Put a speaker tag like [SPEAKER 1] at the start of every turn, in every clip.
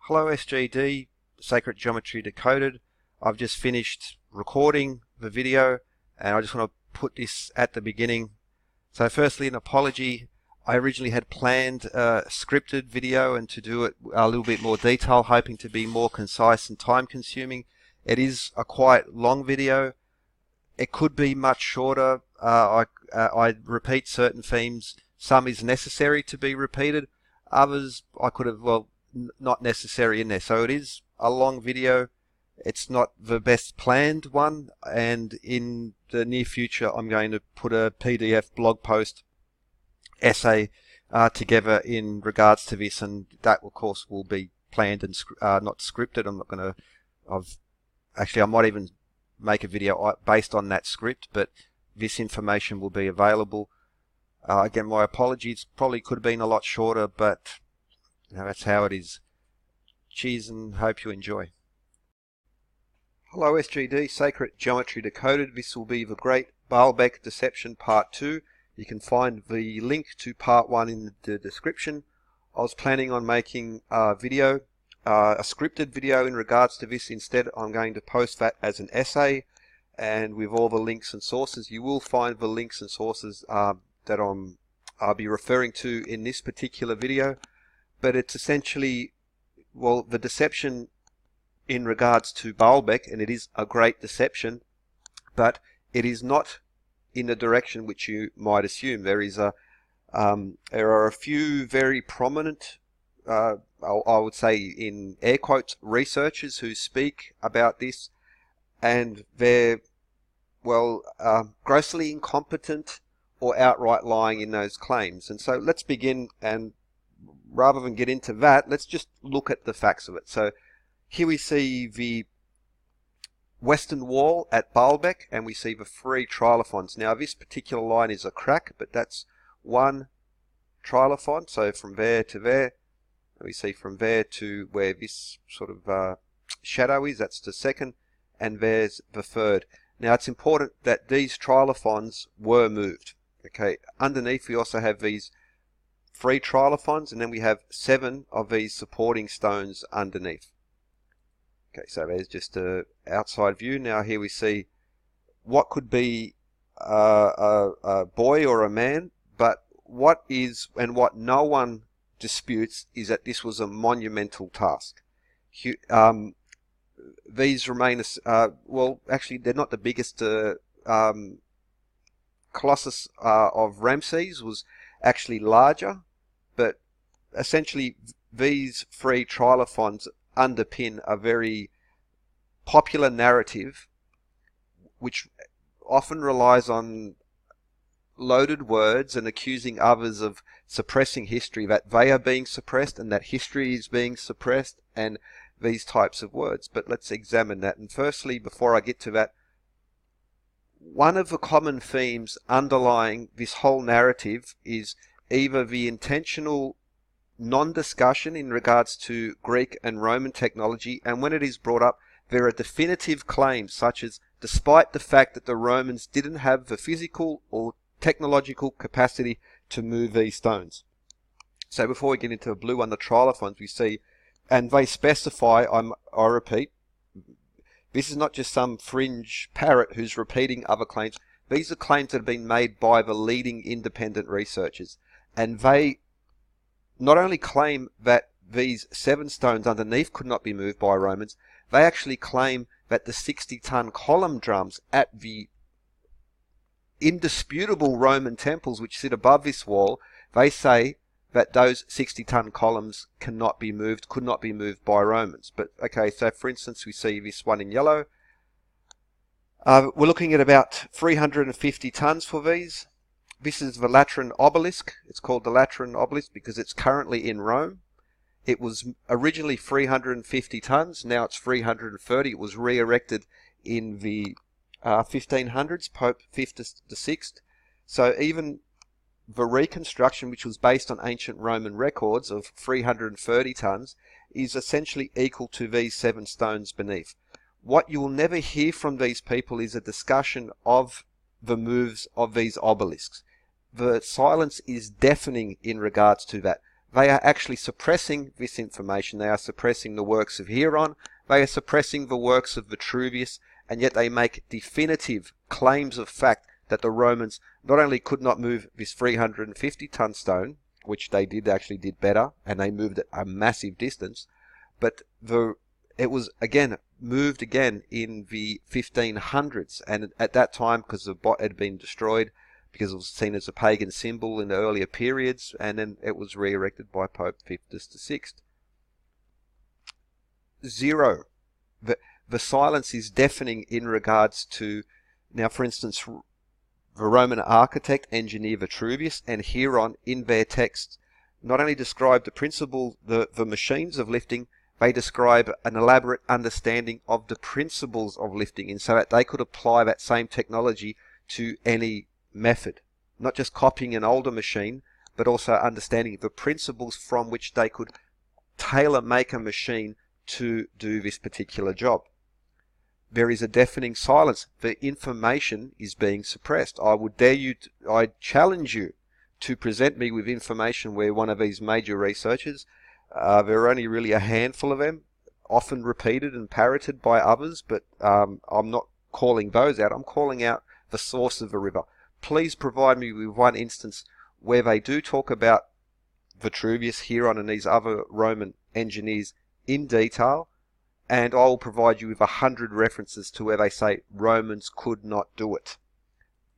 [SPEAKER 1] Hello SGD, Sacred Geometry Decoded. I've just finished recording the video and I just want to put this at the beginning. So firstly, an apology. I originally had planned a scripted video and to do it a little bit more detail, hoping to be more concise and time consuming. It is a quite long video. It could be much shorter. I repeat certain themes. Some is necessary to be repeated. Others I could have, not necessary in there. So it is a long video. It's not the best planned one, and in the near future I'm going to put a PDF blog post essay together in regards to this, and that of course will be planned and not scripted. I'm not going to I might even make a video based on that script, but this information will be available. Again, my apologies, probably could have been a lot shorter, but that's how it is. Cheers and hope you enjoy. Hello SGD, Sacred Geometry Decoded. This will be the Great Baalbek Deception Part 2. You can find the link to Part 1 in the description. I was planning on making a video, a scripted video in regards to this. Instead, I'm going to post that as an essay, and with all the links and sources. You will find the links and sources that I'll be referring to in this particular video. But it's essentially, the deception in regards to Baalbek, and it is a great deception, but it is not in the direction which you might assume. There are a few very prominent, I would say in air quotes, researchers who speak about this, and they're grossly incompetent or outright lying in those claims. And so let's begin, and rather than get into that, let's just look at the facts of it. So here we see the western wall at Baalbek, and we see the three Trilithons. Now this particular line is a crack, but that's one Trilithon. So from there to there, we see from there to where this sort of shadow is, that's the second, and there's the third. Now it's important that these Trilithons were moved. Okay, underneath we also have these three Trilithons, and then we have 7 of these supporting stones underneath. Okay, so there's just a outside view. Now here we see what could be a boy or a man, but what is, and what no one disputes, is that this was a monumental task. These remain, actually they're not the biggest. Colossus of Ramses was actually larger, but essentially these three Trilithons underpin a very popular narrative which often relies on loaded words and accusing others of suppressing history, that they are being suppressed and that history is being suppressed, and these types of words. But let's examine that. And firstly, before I get to that, one of the common themes underlying this whole narrative is either the intentional non-discussion in regards to Greek and Roman technology, and when it is brought up, there are definitive claims such as, despite the fact that the Romans didn't have the physical or technological capacity to move these stones. So before we get into the blue on the Trilithons, we see, and they specify, I repeat, this is not just some fringe parrot who's repeating other claims. These are claims that have been made by the leading independent researchers. And they not only claim that these 7 stones underneath could not be moved by Romans, they actually claim that the 60-ton column drums at the indisputable Roman temples which sit above this wall, they say that those 60-ton columns cannot be moved, could not be moved by Romans. But okay, so for instance, we see this one in yellow. We're looking at about 350 tons for these. This is the Lateran obelisk. It's called the Lateran obelisk because it's currently in Rome. It was originally 350 tons, now it's 330. It was re-erected in the 1500s, Pope V VI. So even the reconstruction, which was based on ancient Roman records of 330 tons, is essentially equal to these 7 stones beneath. What you will never hear from these people is a discussion of the moves of these obelisks. The silence is deafening in regards to that. they are actually suppressing this information. They are suppressing the works of Hieron, they are suppressing the works of Vitruvius, and yet they make definitive claims of fact that the Romans not only could not move this 350-ton stone, which they actually did better, and they moved it a massive distance, but it was again moved again in the 1500s, and at that time, because the bot had been destroyed, because it was seen as a pagan symbol in the earlier periods, and then it was re-erected by Pope Victus VI. Zero. The silence is deafening in regards to, now for instance, the Roman architect, engineer Vitruvius and Hieron in their texts not only describe the principle, the machines of lifting, they describe an elaborate understanding of the principles of lifting, and so that they could apply that same technology to any method, not just copying an older machine, but also understanding the principles from which they could tailor make a machine to do this particular job. There is a deafening silence. The information is being suppressed. I challenge you to present me with information where one of these major researchers, there are only really a handful of them, often repeated and parroted by others, but I'm not calling those out. I'm calling out the source of the river. Please provide me with one instance where they do talk about Vitruvius, Hieron, and these other Roman engineers in detail, and I will provide you with 100 references to where they say Romans could not do it.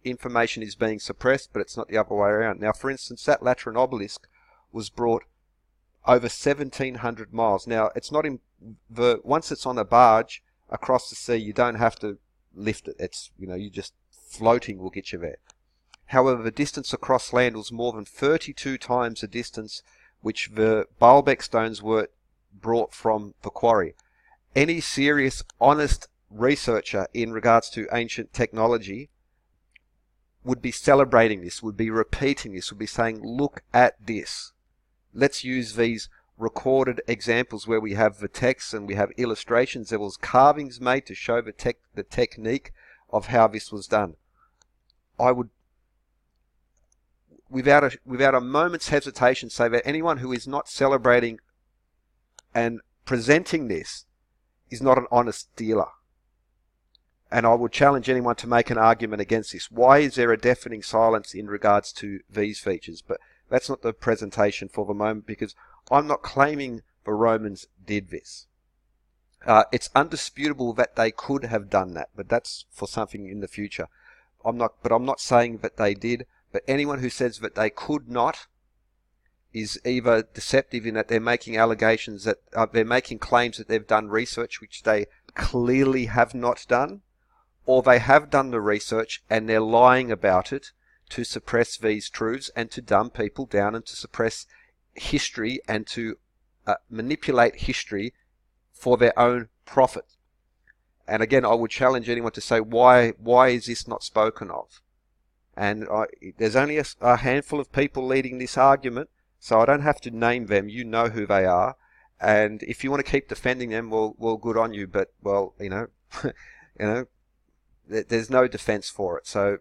[SPEAKER 1] Information is being suppressed, but it's not the other way around. Now, for instance, that Lateran obelisk was brought over 1,700 miles. Now, it's not in once it's on a barge across the sea, you don't have to lift it. It's, you just floating will get you there. However, the distance across land was more than 32 times the distance which the Baalbek stones were brought from the quarry. Any serious, honest researcher in regards to ancient technology would be celebrating this, would be repeating this, would be saying, look at this. Let's use these recorded examples where we have the text and we have illustrations. There was carvings made to show the technique of how this was done. I would, without a moment's hesitation, say that anyone who is not celebrating and presenting this is not an honest dealer. And I would challenge anyone to make an argument against this. Why is there a deafening silence in regards to these features? But that's not the presentation for the moment, because I'm not claiming the Romans did this. It's undisputable that they could have done that, but that's for something in the future. I'm not saying that they did, but anyone who says that they could not is either deceptive in that they're making allegations that they're making claims that they've done research which they clearly have not done, or they have done the research and they're lying about it to suppress these truths and to dumb people down and to suppress history and to manipulate history for their own profit. And again, I would challenge anyone to say, why is this not spoken of? And there's only a handful of people leading this argument, so I don't have to name them. You know who they are. And if you want to keep defending them, well, good on you. But, well, there's no defense for it. So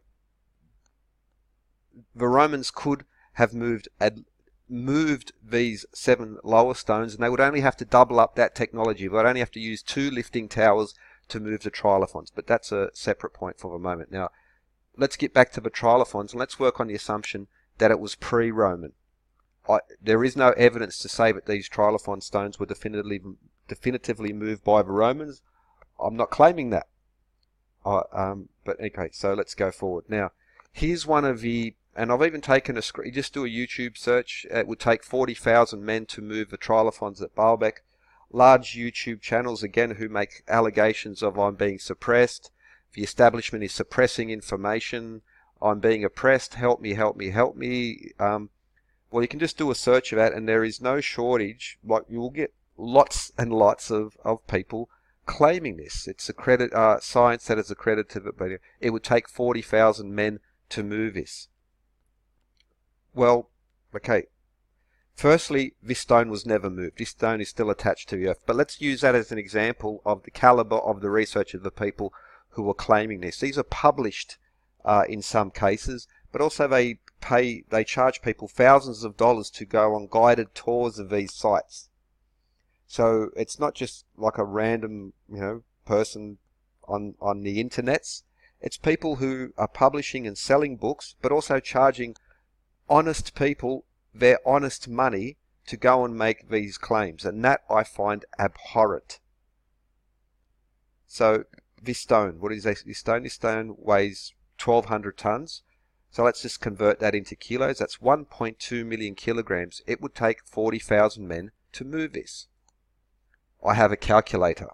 [SPEAKER 1] the Romans could have moved these 7 lower stones, and they would only have to double up that technology. They would only have to use 2 lifting towers to move the Trilithons. But that's a separate point for the moment. Now, let's get back to the Trilithons, and let's work on the assumption that it was pre-Roman. There is no evidence to say that these Trilithon stones were definitively moved by the Romans. I'm not claiming that. But okay, so let's go forward. Now, here's one of the, and I've even taken a screen, just do a YouTube search. It would take 40,000 men to move the Trilithons at Baalbek. Large YouTube channels, again, who make allegations of I'm being suppressed. The establishment is suppressing information. I'm being oppressed. Help me, help me, help me. Well, you can just do a search of that, and there is no shortage. Like, you will get lots and lots of people claiming this. It's science that is accredited, but it would take 40,000 men to move this. Well, okay. Firstly, this stone was never moved. This stone is still attached to the earth. But let's use that as an example of the caliber of the research of the people who are claiming this. These are published in some cases, but also they they charge people thousands of dollars to go on guided tours of these sites. So it's not just like a random, person on the internets. It's people who are publishing and selling books, but also charging honest people their honest money to go and make these claims. And that I find abhorrent. So this stone, what is this stone? This stone weighs 1,200 tons. So let's just convert that into kilos. That's 1.2 million kilograms. It would take 40,000 men to move this. I have a calculator.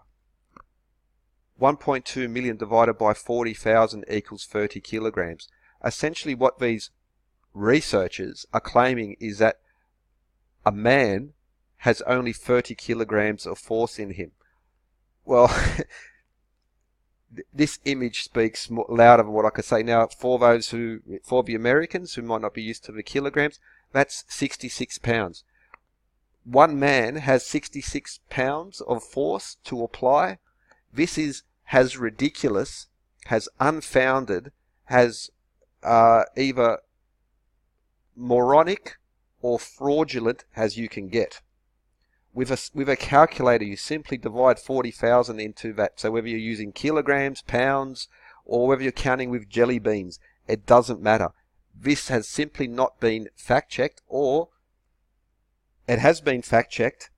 [SPEAKER 1] 1.2 million divided by 40,000 equals 30 kilograms. Essentially what these researchers are claiming is that a man has only 30 kilograms of force in him. Well, this image speaks louder than what I could say. Now, for the Americans who might not be used to the kilograms, that's 66 pounds. One man has 66 pounds of force to apply. This has ridiculous, has unfounded, has either moronic or fraudulent as you can get. With a calculator, you simply divide 40,000 into that. So whether you're using kilograms, pounds, or whether you're counting with jelly beans, it doesn't matter. This has simply not been fact-checked, or it has been fact-checked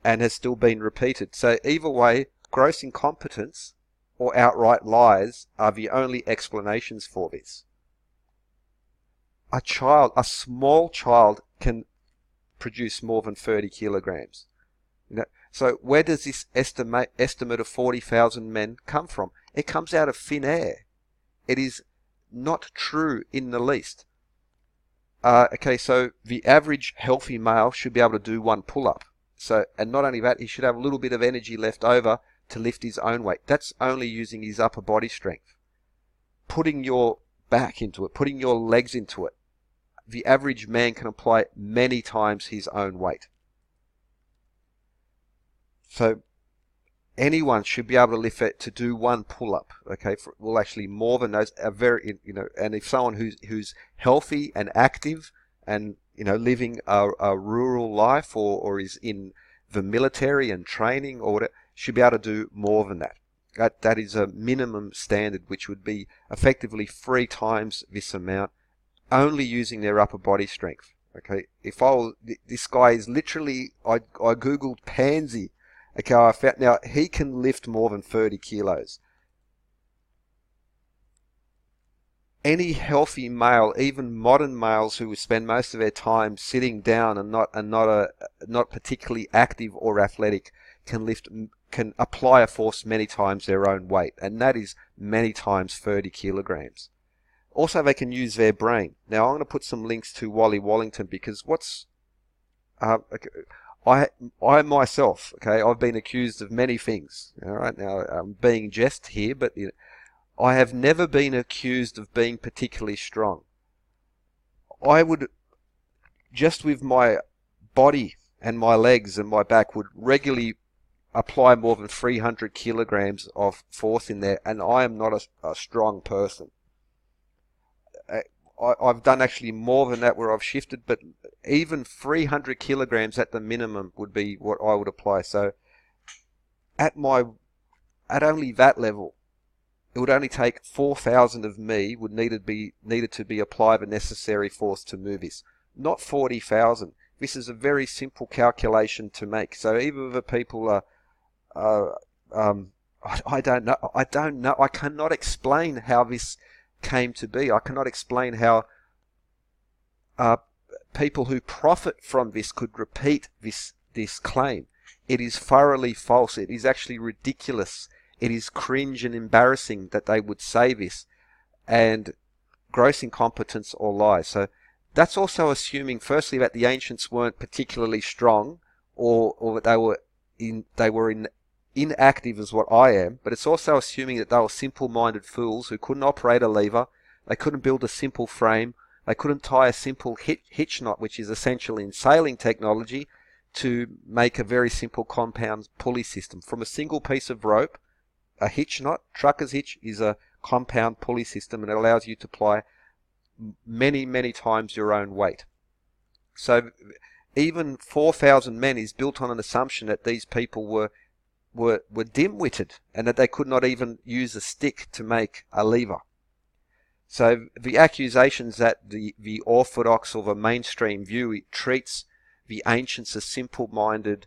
[SPEAKER 1] and has still been repeated. So either way, gross incompetence or outright lies are the only explanations for this. A small child can produce more than 30 kilograms. So where does this estimate of 40,000 men come from? It comes out of thin air. It is not true in the least. Okay, so the average healthy male should be able to do one pull-up. And not only that, he should have a little bit of energy left over to lift his own weight. That's only using his upper body strength. Putting your back into it, putting your legs into it, the average man can apply many times his own weight. So anyone should be able to lift it to do one pull-up. Okay, well, actually more than those are very, and if someone who's healthy and active and living a rural life or is in the military and training or whatever, should be able to do more than that. That is a minimum standard, which would be effectively 3 times this amount, only using their upper body strength. Okay, this guy is literally, I googled pansy. Okay, I found, now he can lift more than 30 kilos. Any healthy male, even modern males who spend most of their time sitting down and not particularly active or athletic, can apply a force many times their own weight, and that is many times 30 kilograms. Also, they can use their brain. Now, I'm going to put some links to Wally Wallington, because I myself, okay, I've been accused of many things. All right, now I'm being jest here, but I have never been accused of being particularly strong. I would, just with my body and my legs and my back, would regularly apply more than 300 kilograms of force in there, and I am not a strong person. I've done actually more than that where I've shifted, but even 300 kilograms at the minimum would be what I would apply. So at only that level, it would only take 4,000 of me needed to be applied the necessary force to move this, not 40,000. This is a very simple calculation to make. So either the people are, I don't know. I cannot explain how this came to be. I cannot explain how people who profit from this could repeat this claim. It is thoroughly false. It is actually ridiculous. It is cringe and embarrassing that they would say this, and gross incompetence or lies. So that's also assuming, firstly, that the ancients weren't particularly strong, or that they were inactive as what I am, but it's also assuming that they were simple-minded fools who couldn't operate a lever, they couldn't build a simple frame, they couldn't tie a simple hitch knot, which is essential in sailing technology, to make a very simple compound pulley system. From a single piece of rope, a hitch knot, trucker's hitch, is a compound pulley system, and it allows you to apply many times your own weight. So even 4,000 men is built on an assumption that these people were dim-witted and that they could not even use a stick to make a lever. So the accusations that the orthodox or the mainstream view, it treats the ancients as simple-minded,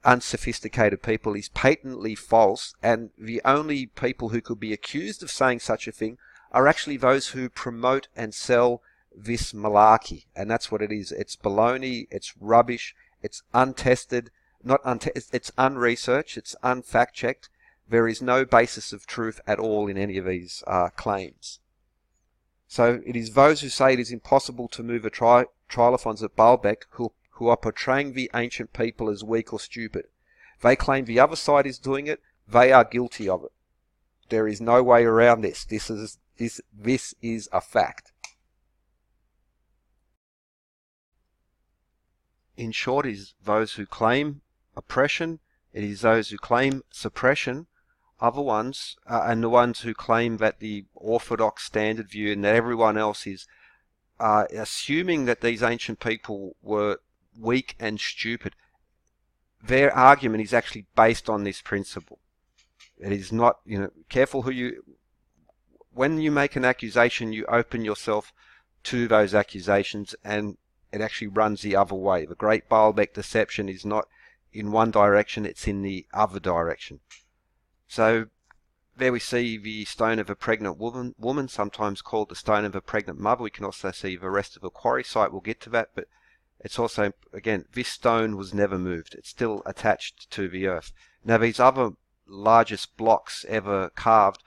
[SPEAKER 1] unsophisticated people, is patently false, and the only people who could be accused of saying such a thing are actually those who promote and sell this malarkey. And that's what it is. It's baloney, it's rubbish, it's untested, it's unresearched, it's unfact-checked. There is no basis of truth at all in any of these claims. So it is those who say it is impossible to move the Trilithons at Baalbek who are portraying the ancient people as weak or stupid. They claim the other side is doing it. They are guilty of it. There is no way around this. This is a fact. In short, it is those who claim oppression, it is those who claim suppression, other ones, and the ones who claim that the orthodox standard view and that everyone else is assuming that these ancient people were weak and stupid. Their argument is actually based on this principle. It is not, careful when you make an accusation, you open yourself to those accusations, and it actually runs the other way. The great Baalbek deception is not in one direction, it's in the other direction. So there we see the stone of a pregnant woman, sometimes called the stone of a pregnant mother. We can also see the rest of the quarry site. We'll get to that, but it's also, again, this stone was never moved. It's still attached to the earth. Now these other largest blocks ever carved,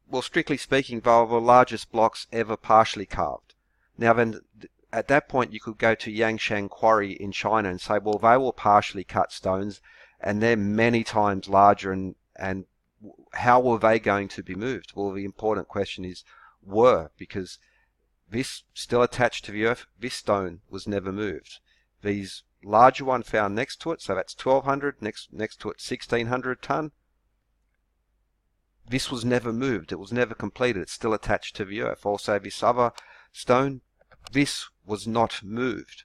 [SPEAKER 1] well, strictly speaking, they were the largest blocks ever partially carved. Now then, at that point you could go to Yangshan quarry in China and say, well, they were partially cut stones and they're many times larger, and how were they going to be moved? Well, the important question is because this still attached to the earth, this stone was never moved. These larger one found next to it, so that's 1,200, next to it 1,600 ton. This was never moved, it was never completed, it's still attached to the earth. Also this other stone, this was not moved.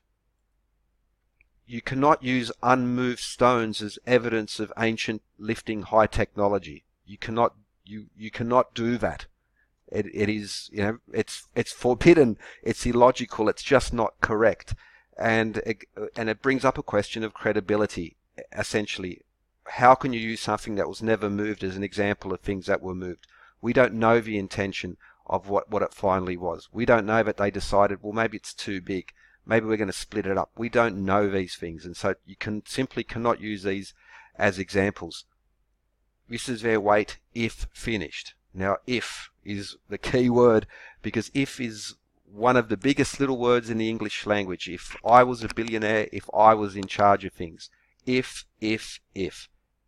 [SPEAKER 1] You cannot use unmoved stones as evidence of ancient lifting high technology. You cannot do that. It is, it's forbidden, it's illogical, it's just not correct. And it brings up a question of credibility, essentially. How can you use something that was never moved as an example of things that were moved? We don't know the intention of what it finally was. We don't know that they decided, well, maybe it's too big. Maybe we're going to split it up. We don't know these things, and so you simply cannot use these as examples. This is their weight if finished. Now, if is the key word, because if is one of the biggest little words in the English language. If I was a billionaire, if I was in charge of things. If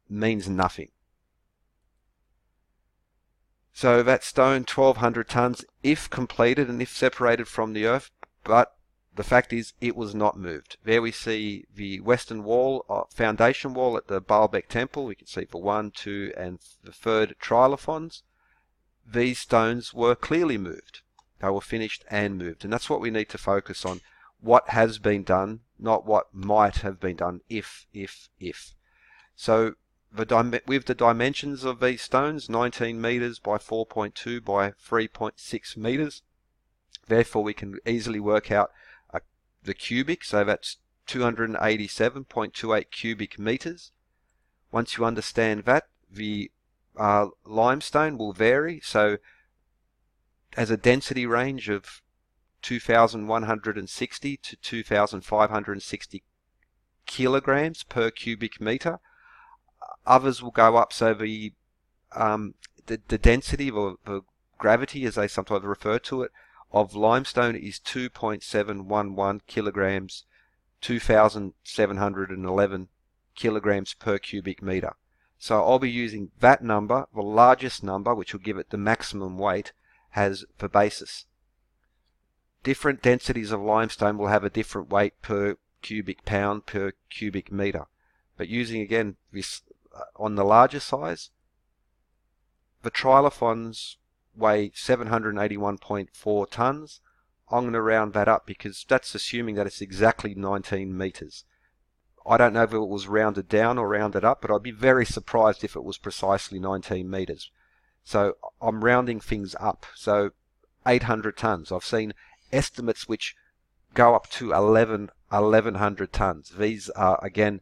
[SPEAKER 1] means nothing. So that stone, 1,200 tons, if completed and if separated from the earth, but the fact is it was not moved. There we see the western wall, foundation wall at the Baalbek temple. We can see the 1, 2 and the 3rd Trilithons. These stones were clearly moved. They were finished and moved. And that's what we need to focus on. What has been done, not what might have been done, if. So with the dimensions of these stones, 19 meters by 4.2 by 3.6 meters, therefore we can easily work out the cubic, so that's 287.28 cubic meters. Once you understand that, the limestone will vary, so has a density range of 2,160 to 2,560 kilograms per cubic meter. Others will go up, so the density or the gravity, as they sometimes refer to it, of limestone is 2.711 kilograms, 2,711 kilograms per cubic meter. So I'll be using that number, the largest number, which will give it the maximum weight, as the basis. Different densities of limestone will have a different weight per cubic pound per cubic meter. But using again this on the larger size, the Trilithons weigh 781.4 tons, I'm going to round that up because that's assuming that it's exactly 19 meters. I don't know if it was rounded down or rounded up, but I'd be very surprised if it was precisely 19 meters. So I'm rounding things up. So 800 tons. I've seen estimates which go up to 1100 tons. These are, again,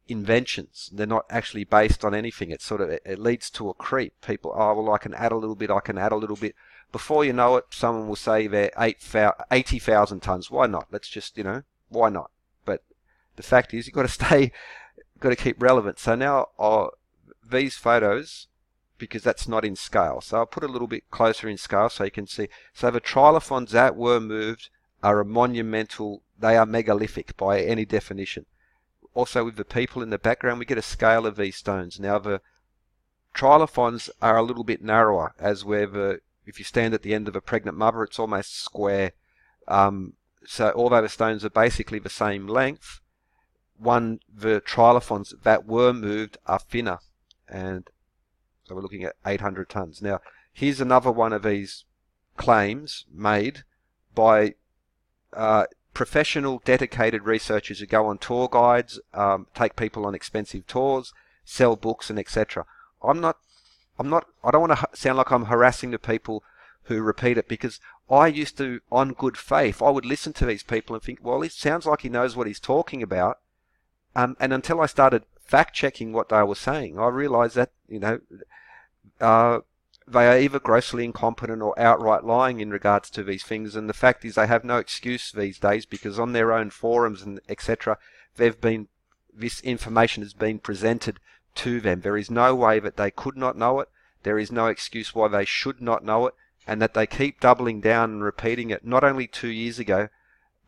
[SPEAKER 1] inventions. They're not actually based on anything. It's sort of, it leads to a creep. People, oh, well, I can add a little bit, I can add a little bit. Before you know it, someone will say they're 80,000 tons. Why not? Let's just, why not? But the fact is, you've got to got to keep relevant. So now these photos, because that's not in scale. So I'll put a little bit closer in scale so you can see. So the trilithons that were moved are a monumental, they are megalithic by any definition. Also with the people in the background, we get a scale of these stones. Now the trilithons are a little bit narrower, as where if you stand at the end of a pregnant mother, it's almost square. So although the stones are basically the same length, the trilithons that were moved are thinner. And so we're looking at 800 tons. Now, here's another one of these claims made by professional, dedicated researchers who go on tour guides, take people on expensive tours, sell books, and etc. I don't want to sound like I'm harassing the people who repeat it, because I used to, on good faith, I would listen to these people and think, well, it sounds like he knows what he's talking about. And until I started fact-checking what they were saying, I realized that, they are either grossly incompetent or outright lying in regards to these things. And the fact is, they have no excuse these days, because on their own forums and etc., this information has been presented to them. There is no way that they could not know it. There is no excuse why they should not know it, and that they keep doubling down and repeating it, not only 2 years ago,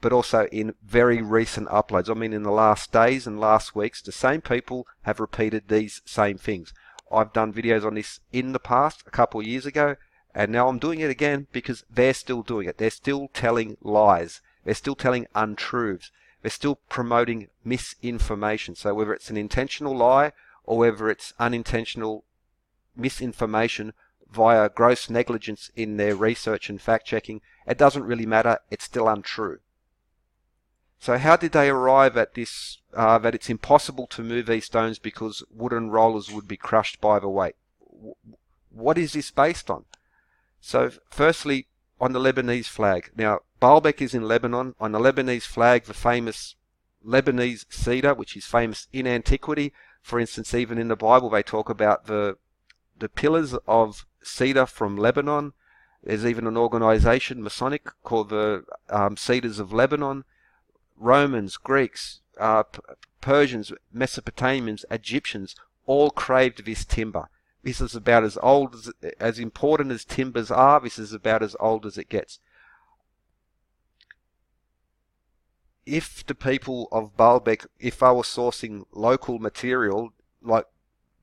[SPEAKER 1] but also in very recent uploads. I mean, in the last days and last weeks, the same people have repeated these same things. I've done videos on this in the past, a couple of years ago, and now I'm doing it again because they're still doing it. They're still telling lies. They're still telling untruths. They're still promoting misinformation. So whether it's an intentional lie or whether it's unintentional misinformation via gross negligence in their research and fact-checking, it doesn't really matter. It's still untrue. So how did they arrive at this, that it's impossible to move these stones because wooden rollers would be crushed by the weight? What is this based on? So firstly, on the Lebanese flag. Now, Baalbek is in Lebanon. On the Lebanese flag, the famous Lebanese cedar, which is famous in antiquity. For instance, even in the Bible, they talk about the pillars of cedar from Lebanon. There's even an organization, Masonic, called the Cedars of Lebanon. Romans, Greeks, Persians, Mesopotamians, Egyptians all craved this timber. This is about as old as important as timbers are. This is about as old as it gets. If the people of Baalbek, if I were sourcing local material, like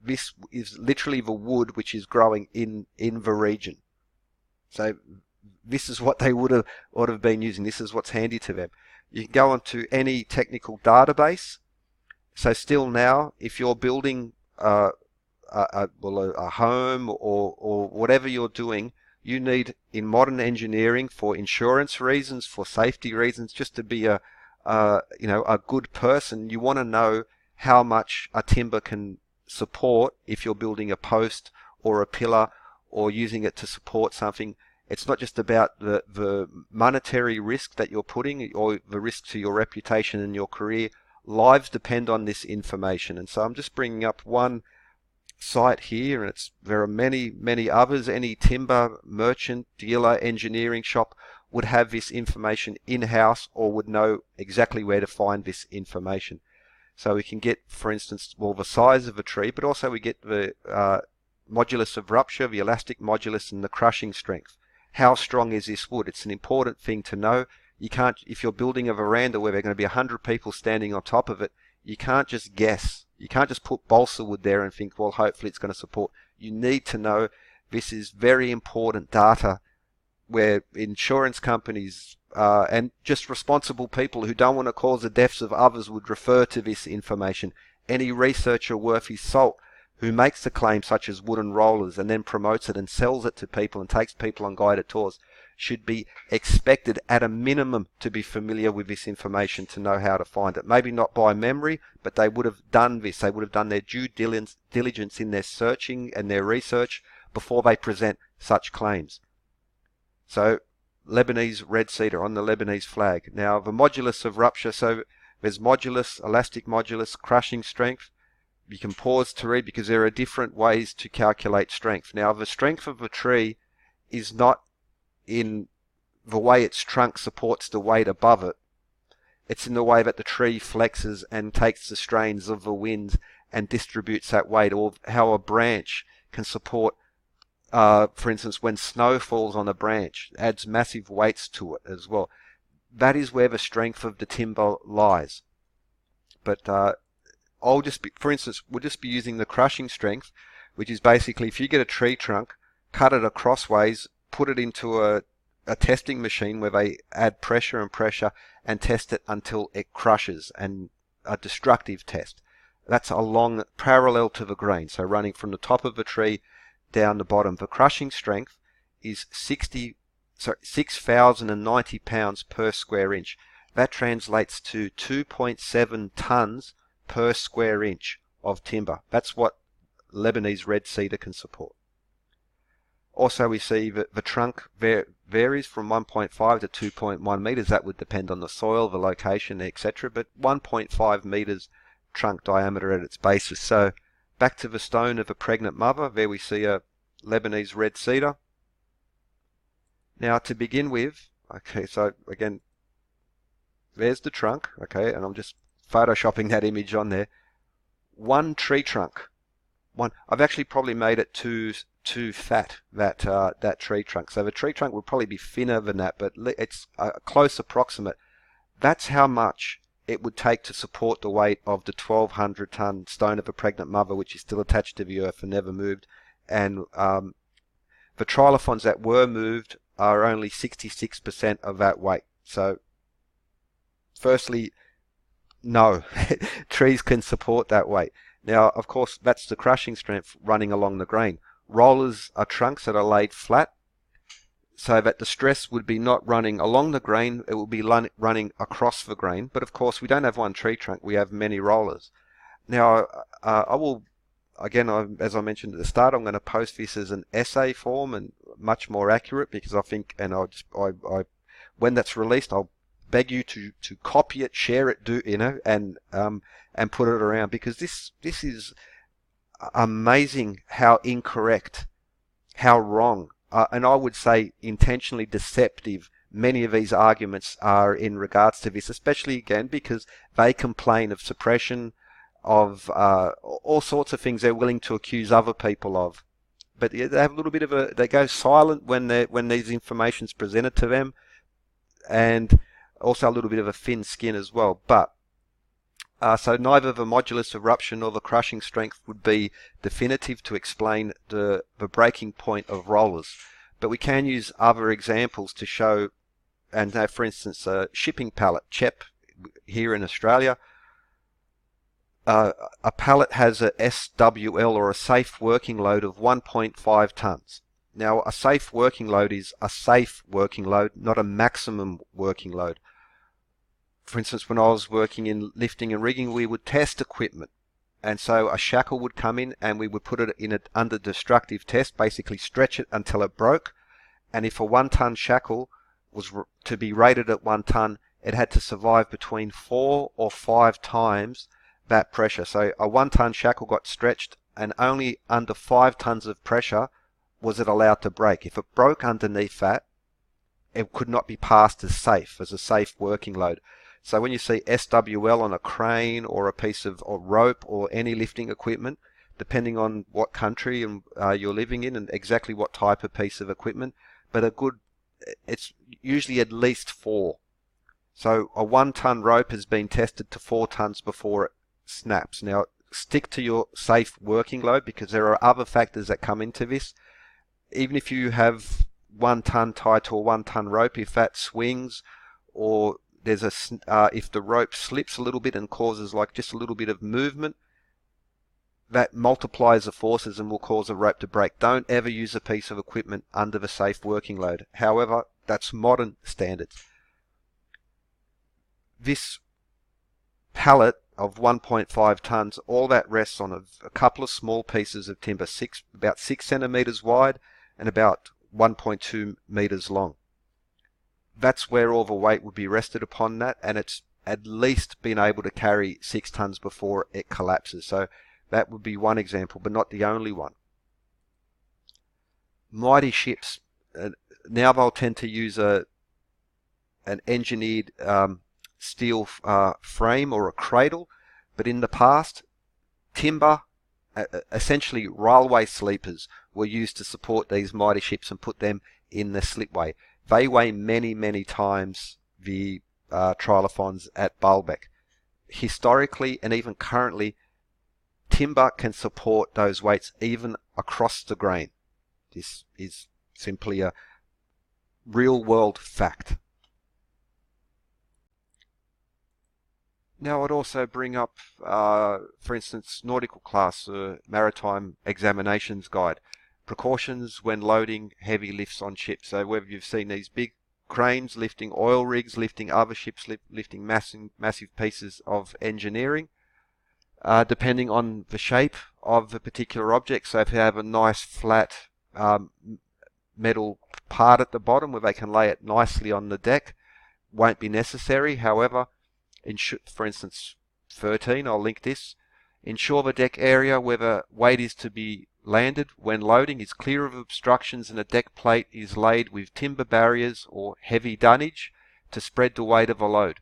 [SPEAKER 1] this is literally the wood which is growing in the region. So this is what they would have been using. This is what's handy to them. You can go onto any technical database. So still now, if you're building a home or whatever you're doing, you need, in modern engineering, for insurance reasons, for safety reasons, just to be a good person, you want to know how much a timber can support if you're building a post or a pillar or using it to support something. It's not just about the monetary risk that you're putting or the risk to your reputation and your career. Lives depend on this information. And so I'm just bringing up one site here, and there are many, many others. Any timber merchant, dealer, engineering shop would have this information in-house or would know exactly where to find this information. So we can get, for instance, the size of a tree, but also we get the modulus of rupture, the elastic modulus, and the crushing strength. How strong is this wood? It's an important thing to know. You can't, if you're building a veranda where there are going to be 100 people standing on top of it, you can't just guess. You can't just put balsa wood there and think, well, hopefully it's going to support. You need to know. This is very important data where insurance companies and just responsible people who don't want to cause the deaths of others would refer to this information. Any researcher worth his salt who makes a claim such as wooden rollers and then promotes it and sells it to people and takes people on guided tours should be expected at a minimum to be familiar with this information to know how to find it. Maybe not by memory, but they would have done this. They would have done their due diligence in their searching and their research before they present such claims. So Lebanese red cedar on the Lebanese flag. Now the modulus of rupture, so there's modulus, elastic modulus, crushing strength. You can pause to read because there are different ways to calculate strength. Now the strength of a tree is not in the way its trunk supports the weight above it. It's in the way that the tree flexes and takes the strains of the wind and distributes that weight, or how a branch can support, for instance, when snow falls on a branch, adds massive weights to it as well. That is where the strength of the timber lies. But I'll just be, for instance, we'll just be using the crushing strength, which is basically if you get a tree trunk, cut it across ways, put it into a testing machine where they add pressure and test it until it crushes, and a destructive test. That's along parallel to the grain, so running from the top of the tree down the bottom. The crushing strength is 6,090 pounds per square inch. That translates to 2.7 tons per square inch of timber. That's what Lebanese red cedar can support. Also, we see that the trunk varies from 1.5 to 2.1 meters. That would depend on the soil, the location, etc. But 1.5 meters trunk diameter at its basis. So back to the stone of a pregnant mother. There we see a Lebanese red cedar. Now to begin with, okay, so again, there's the trunk, okay, and I'm just photoshopping that image on there. One tree trunk. I've actually probably made it too fat, that tree trunk. So the tree trunk would probably be thinner than that, but it's a close approximate. That's how much it would take to support the weight of the 1,200 ton stone of a pregnant mother, which is still attached to the earth and never moved. And the trilithons that were moved are only 66% of that weight. So firstly, no, trees can support that weight. Now, of course, that's the crushing strength running along the grain. Rollers are trunks that are laid flat, so that the stress would be not running along the grain, it will be running across the grain. But of course, we don't have one tree trunk, we have many rollers. Now, I will, again, as I mentioned at the start, I'm going to post this as an essay form and much more accurate, because I think, and when that's released, I'll beg you to copy it, share it, and put it around, because this is amazing how incorrect, how wrong, and I would say intentionally deceptive many of these arguments are in regards to this, especially again because they complain of suppression, of all sorts of things they're willing to accuse other people of. But they have a little bit of they go silent when these information's presented to them, and also a little bit of a thin skin as well. But so neither the modulus of rupture nor the crushing strength would be definitive to explain the breaking point of rollers. But we can use other examples to show, and for instance, a shipping pallet, CHEP here in Australia. A pallet has a SWL, or a safe working load, of 1.5 tons. Now, a safe working load is a safe working load, not a maximum working load. For instance, when I was working in lifting and rigging, we would test equipment. And so a shackle would come in and we would put it in under destructive test, basically stretch it until it broke. And if a 1 ton shackle was to be rated at 1 ton, it had to survive between 4 or 5 times that pressure. So a 1 ton shackle got stretched, and only under 5 tons of pressure was it allowed to break. If it broke underneath that, it could not be passed as a safe working load. So when you see SWL on a crane or a piece of rope or any lifting equipment, depending on what country you're living in and exactly what type of piece of equipment, but it's usually at least 4. So a 1 ton rope has been tested to 4 tons before it snaps. Now, stick to your safe working load, because there are other factors that come into this. Even if you have 1 ton tied to a 1 ton rope, if that swings, or there's if the rope slips a little bit and causes like just a little bit of movement, that multiplies the forces and will cause a rope to break. Don't ever use a piece of equipment under the safe working load. However, That's modern standards. This pallet of 1.5 tons, all that rests on a couple of small pieces of timber, about 6 centimeters wide and about 1.2 meters long. That's where all the weight would be rested upon that, and it's at least been able to carry 6 tons before it collapses. So that would be one example, but not the only one. Mighty ships, now they'll tend to use an engineered steel frame or a cradle, but in the past, timber, essentially railway sleepers, were used to support these mighty ships and put them in the slipway. They weigh many, many times the Trilithons at Baalbek. Historically and even currently, timber can support those weights even across the grain. This is simply a real-world fact. Now I'd also bring up, for instance, nautical class, maritime examinations guide. Precautions when loading heavy lifts on ships. So whether you've seen these big cranes lifting oil rigs, lifting other ships, lifting massive pieces of engineering, depending on the shape of the particular object. So if you have a nice flat metal part at the bottom where they can lay it nicely on the deck, won't be necessary. However, for instance 13, I'll link this, ensure the deck area where the weight is to be landed when loading is clear of obstructions and the deck plate is laid with timber barriers or heavy dunnage to spread the weight of the load.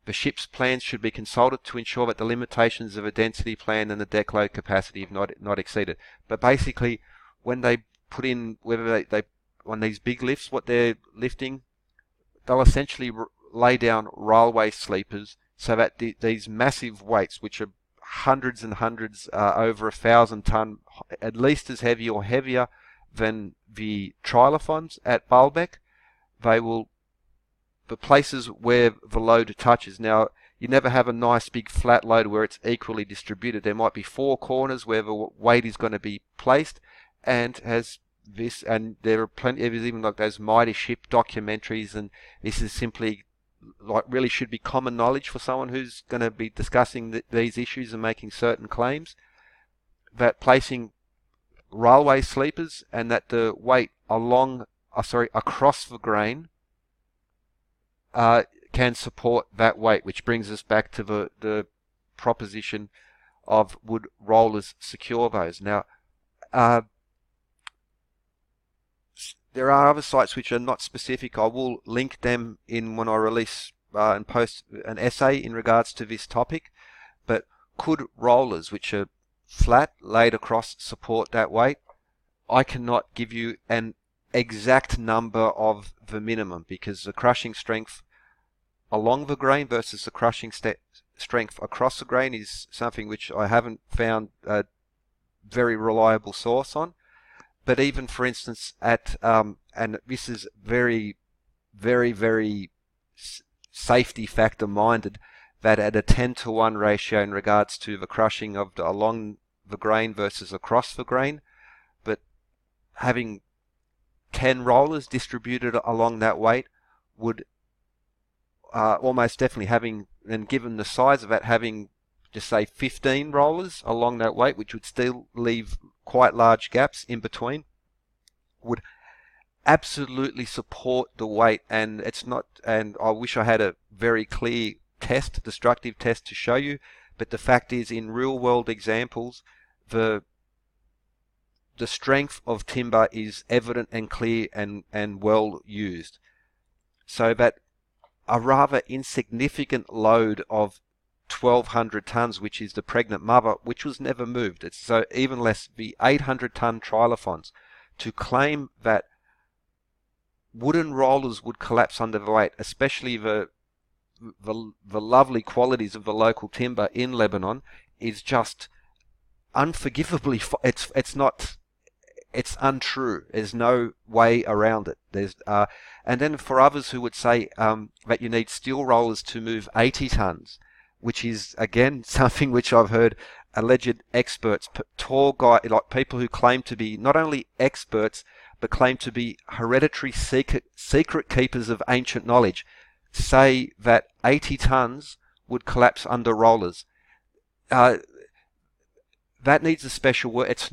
[SPEAKER 1] The ship's plans should be consulted to ensure that the limitations of a density plan and the deck load capacity have not exceeded. But basically, when they put in, whether they on these big lifts, what they're lifting, they'll essentially lay down railway sleepers so that these massive weights, which are hundreds and hundreds, over 1,000 ton, at least as heavy or heavier than the Trilithons at Baalbek, the places where the load touches. Now, you never have a nice big flat load where it's equally distributed. There might be 4 corners where the weight is going to be placed, and there are plenty of even like those mighty ship documentaries, and this is simply like really should be common knowledge for someone who's going to be discussing these issues and making certain claims, that placing railway sleepers and that the weight across the grain can support that weight, which brings us back to the proposition of would rollers secure those. Now, there are other sites which are not specific. I will link them in when I release and post an essay in regards to this topic. But could rollers, which are flat, laid across, support that weight? I cannot give you an exact number of the minimum, because the crushing strength along the grain versus the crushing strength across the grain is something which I haven't found a very reliable source on. But even, for instance, and this is very, very, very safety factor minded, that at a 10-to-1 ratio in regards to the crushing of along the grain versus across the grain, but having 10 rollers distributed along that weight would almost definitely having, and given the size of it, having just say 15 rollers along that weight, which would still leave quite large gaps in between, would absolutely support the weight. And it's not, and I wish I had a very clear destructive test to show you, but the fact is, in real world examples, the strength of timber is evident and clear and well used, so that a rather insignificant load of 1,200 tons, which is the pregnant mother, which was never moved. It's so even less the 800-ton Trilithons. To claim that wooden rollers would collapse under the weight, especially the lovely qualities of the local timber in Lebanon, is just unforgivably. It's untrue. There's no way around it. And then for others who would say that you need steel rollers to move 80 tons, which is again something which I've heard alleged experts, tall guy, like people who claim to be not only experts but claim to be hereditary secret keepers of ancient knowledge, say that 80 tons would collapse under rollers. That needs a special word. It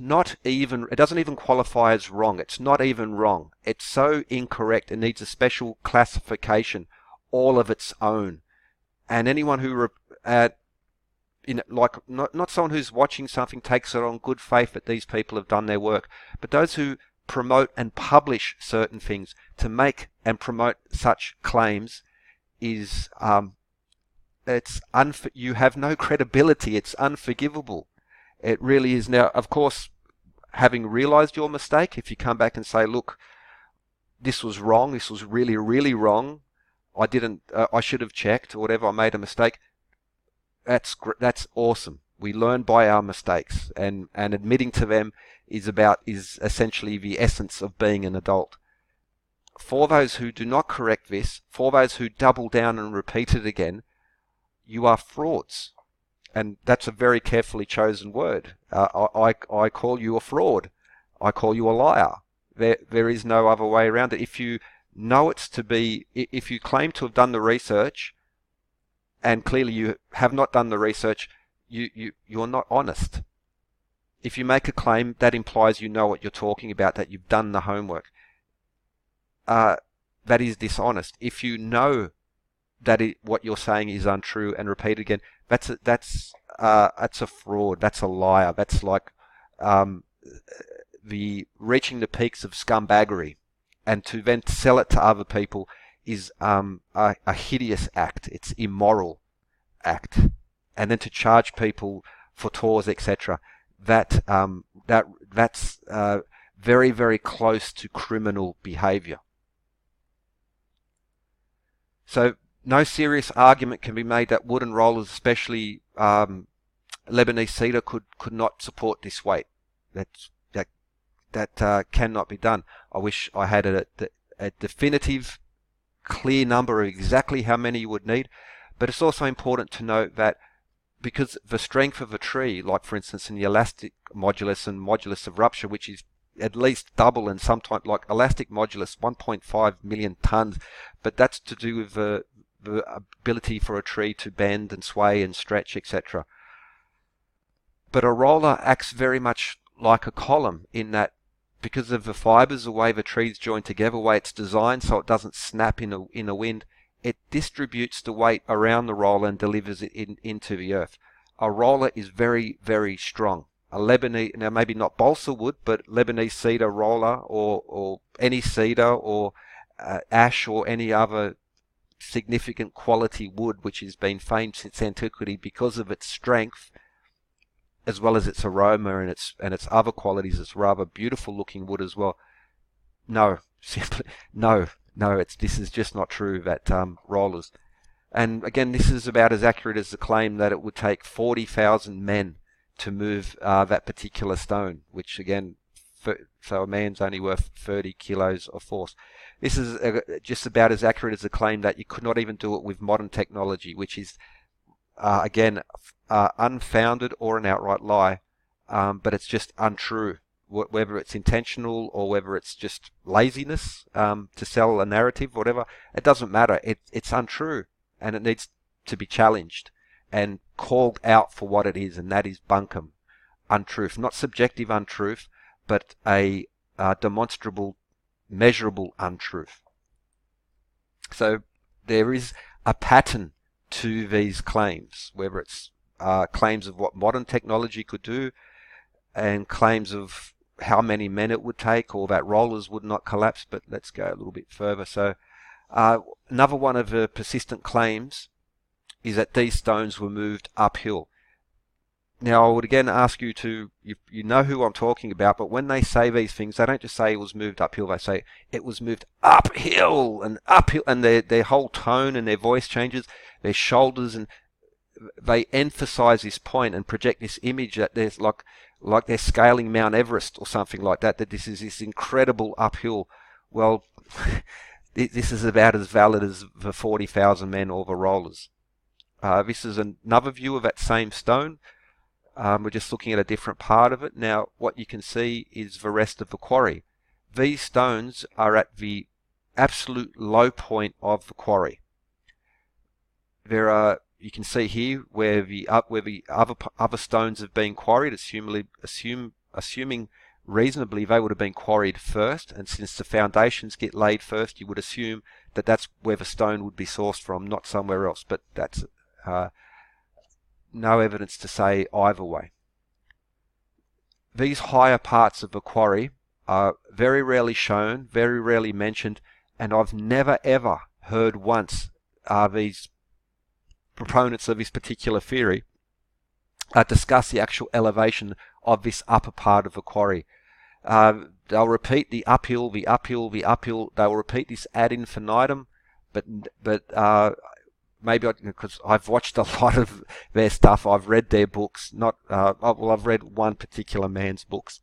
[SPEAKER 1] doesn't even qualify as wrong. It's not even wrong. It's so incorrect. It needs a special classification, all of its own. And anyone who, not someone who's watching something takes it on good faith that these people have done their work, but those who promote and publish certain things to make and promote such claims is, you have no credibility. It's unforgivable. It really is. Now, of course, having realized your mistake, if you come back and say, look, this was wrong, this was really, really wrong, I should have checked, or whatever, I made a mistake, that's awesome. We learn by our mistakes, and admitting to them is essentially the essence of being an adult. For those who do not correct this, for those who double down and repeat it again, you are frauds. And that's a very carefully chosen word. I call you a fraud. I call you a liar. There is no other way around it. If you know it's to be, if you claim to have done the research, and clearly you have not done the research, you're not honest. If you make a claim, that implies you know what you're talking about, that you've done the homework. That is dishonest. If you know that what you're saying is untrue and repeat it again, that's a fraud. That's a liar. That's like the reaching the peaks of scumbaggery, and to then sell it to other people is a hideous act. It's immoral act, and then to charge people for tours, etc. That's very, very close to criminal behaviour. So no serious argument can be made that wooden rollers, especially Lebanese cedar, could not support this weight. That cannot be done. I wish I had a definitive, clear number of exactly how many you would need. But it's also important to note that because the strength of a tree, like for instance in the elastic modulus and modulus of rupture, which is at least double, and sometimes like elastic modulus 1.5 million tons, but that's to do with the ability for a tree to bend and sway and stretch, etc. But a roller acts very much like a column in that, because of the fibers, the way the tree's joined together, the way it's designed so it doesn't snap in a wind, it distributes the weight around the roller and delivers it into the earth. A roller is very, very strong. A Lebanese, now maybe not balsa wood, but Lebanese cedar roller, or any cedar, or ash, or any other significant quality wood which has been famed since antiquity because of its strength, as well as its aroma and its other qualities. It's rather beautiful looking wood as well. No, simply no. This is just not true, that rollers. And again, this is about as accurate as the claim that it would take 40,000 men to move that particular stone, which again, so a man's only worth 30 kilos of force. This is just about as accurate as the claim that you could not even do it with modern technology, which is again unfounded or an outright lie, but it's just untrue. Whether it's intentional or whether it's just laziness to sell a narrative, whatever, it doesn't matter. It's untrue, and it needs to be challenged and called out for what it is, and that is bunkum, untruth. Not subjective untruth, but a demonstrable, measurable untruth. So there is a pattern to these claims, whether it's claims of what modern technology could do, and claims of how many men it would take, or that rollers would not collapse. But let's go a little bit further. So another one of the persistent claims is that these stones were moved uphill. Now I would again ask you to, you know who I'm talking about, but when they say these things, they don't just say it was moved uphill, they say it was moved uphill, and their whole tone and their voice changes, their shoulders, and they emphasize this point and project this image that there's like they're scaling Mount Everest or something like that, that this is this incredible uphill. Well, this is about as valid as the 40,000 men or the rollers. This is another view of that same stone. We're just looking at a different part of it. Now, what you can see is the rest of the quarry. these stones are at the absolute low point of the quarry. There are, you can see here where the other stones have been quarried, assuming reasonably they would have been quarried first, and since the foundations get laid first, you would assume that that's where the stone would be sourced from, not somewhere else, but that's no evidence to say either way. These higher parts of the quarry are very rarely shown, very rarely mentioned, and I've never ever heard once these proponents of this particular theory discuss the actual elevation of this upper part of the quarry. They'll repeat the uphill, the uphill, the uphill. They'll repeat this ad infinitum, but maybe because I've watched a lot of their stuff, I've read their books. I've read one particular man's books,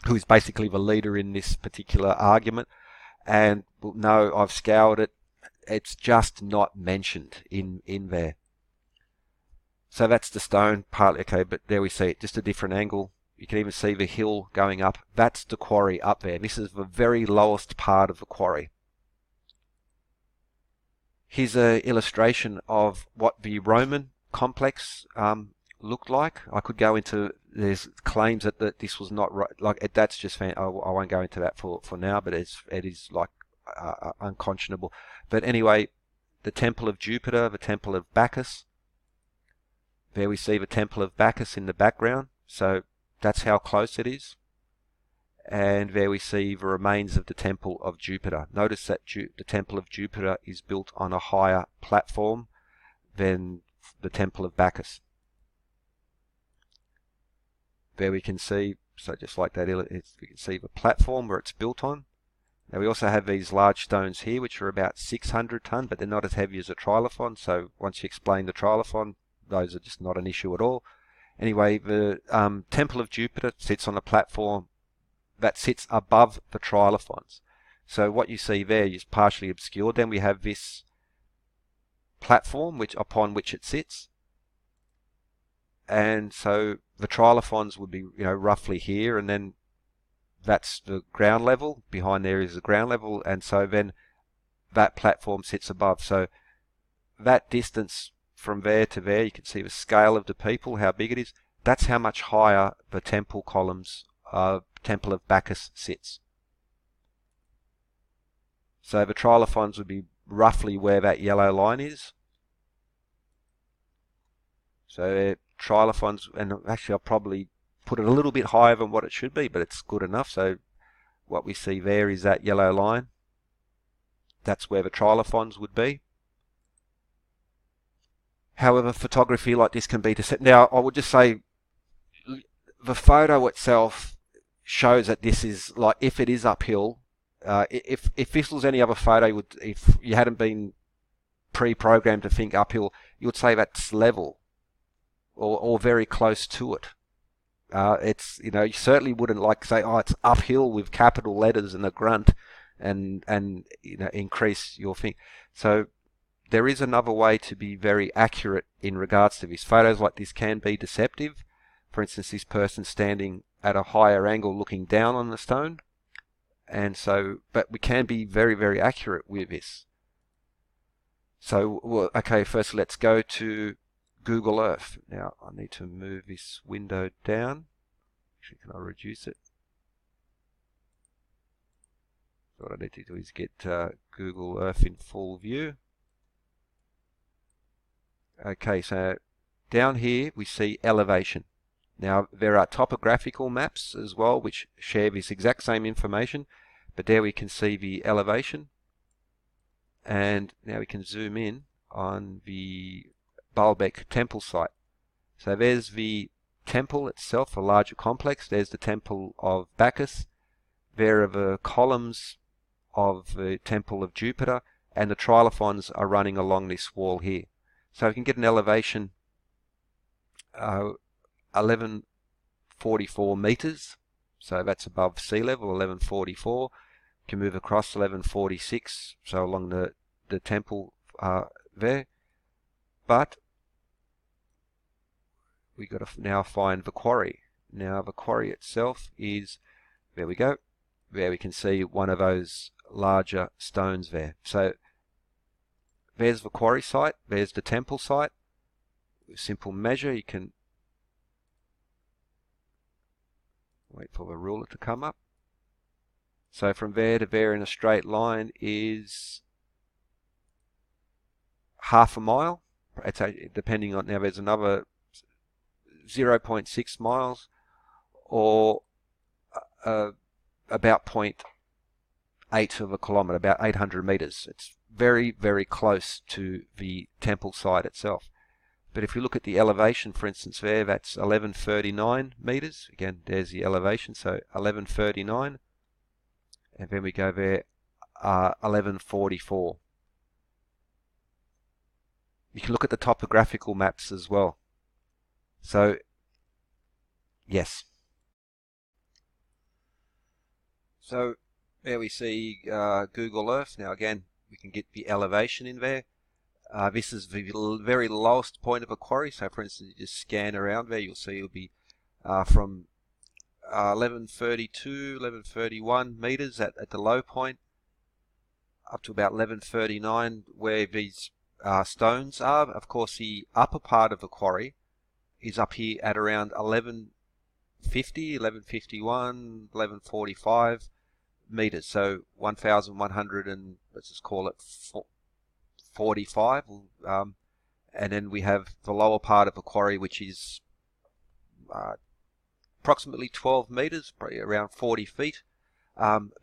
[SPEAKER 1] who is basically the leader in this particular argument. And no, I've scoured it. It's just not mentioned in there. So that's the stone partly, okay, but there we see it, just a different angle. You can even see the hill going up. That's the quarry up there. This is the very lowest part of the quarry. Here's an illustration of what the Roman complex looked like. I could go into, there's claims that this was not right, like that's just, I won't go into that for now, but it is like unconscionable. But anyway, the temple of Jupiter, the temple of Bacchus. There we see the temple of Bacchus in the background, so that's how close it is. And there we see the remains of the temple of Jupiter. Notice that the temple of Jupiter is built on a higher platform than the temple of Bacchus. There we can see, so just like that, we can see the platform where it's built on. Now we also have these large stones here, which are about 600 ton, but they're not as heavy as a trilithon. So once you explain the trilithon, those are just not an issue at all. Anyway, the temple of Jupiter sits on a platform that sits above the trilithons. So what you see there is partially obscured. Then we have this platform upon which it sits. And so the trilithons would be, roughly here, and then that's the ground level. Behind there is the ground level, and so then that platform sits above. So that distance from there to there, you can see the scale of the people, how big it is. That's how much higher the temple columns, temple of Bacchus sits. So the trilithons would be roughly where that yellow line is. So trilithons, and actually I'll probably put it a little bit higher than what it should be, but it's good enough. So what we see there is that yellow line. That's where the trilithons would be. However, photography like this can be deceptive. Now, I would just say the photo itself shows that this is, like, if it is uphill, if this was any other photo, if you hadn't been pre-programmed to think uphill, you would say that's level or very close to it. It's, you certainly wouldn't like say, oh, it's uphill with capital letters and a grunt and increase your thing. So there is another way to be very accurate in regards to this. Photos like this can be deceptive. For instance, this person standing at a higher angle looking down on the stone. And so, but we can be very, very accurate with this. So, okay, first let's go to Google Earth. Now, I need to move this window down. Actually, can I reduce it? So what I need to do is get Google Earth in full view. Okay, so down here we see elevation. Now there are topographical maps as well which share this exact same information, but there we can see the elevation. And now we can zoom in on the Baalbek temple site. So there's the temple itself, a larger complex. There's the temple of Bacchus. There are the columns of the temple of Jupiter, and the trilithons are running along this wall here. So we can get an elevation 1144 meters, so that's above sea level, 1144. We can move across 1146, so along the temple there. But we got to now find the quarry. Now the quarry itself is, there we go. There we can see one of those larger stones there. So there's the quarry site, there's the temple site. With simple measure, you can wait for the ruler to come up. So from there to there in a straight line is half a mile. It's depending on, now there's another 0.6 miles or about 0.8 of a kilometre, about 800 metres. It's very, very close to the temple site itself. But if you look at the elevation, for instance, there, that's 1139 metres. Again, there's the elevation, so 1139. And then we go there, 1144. You can look at the topographical maps as well. So, yes. So, there we see Google Earth. Now again, we can get the elevation in there. This is the very lowest point of a quarry. So for instance, you just scan around there, you'll see it'll be from 1132, 1131 meters at the low point, up to about 1139 where these stones are. Of course, the upper part of the quarry is up here at around 1150, 1151, 1145 meters. So 1,100 and let's just call it 45. And then we have the lower part of the quarry, which is approximately 12 meters, probably around 40 feet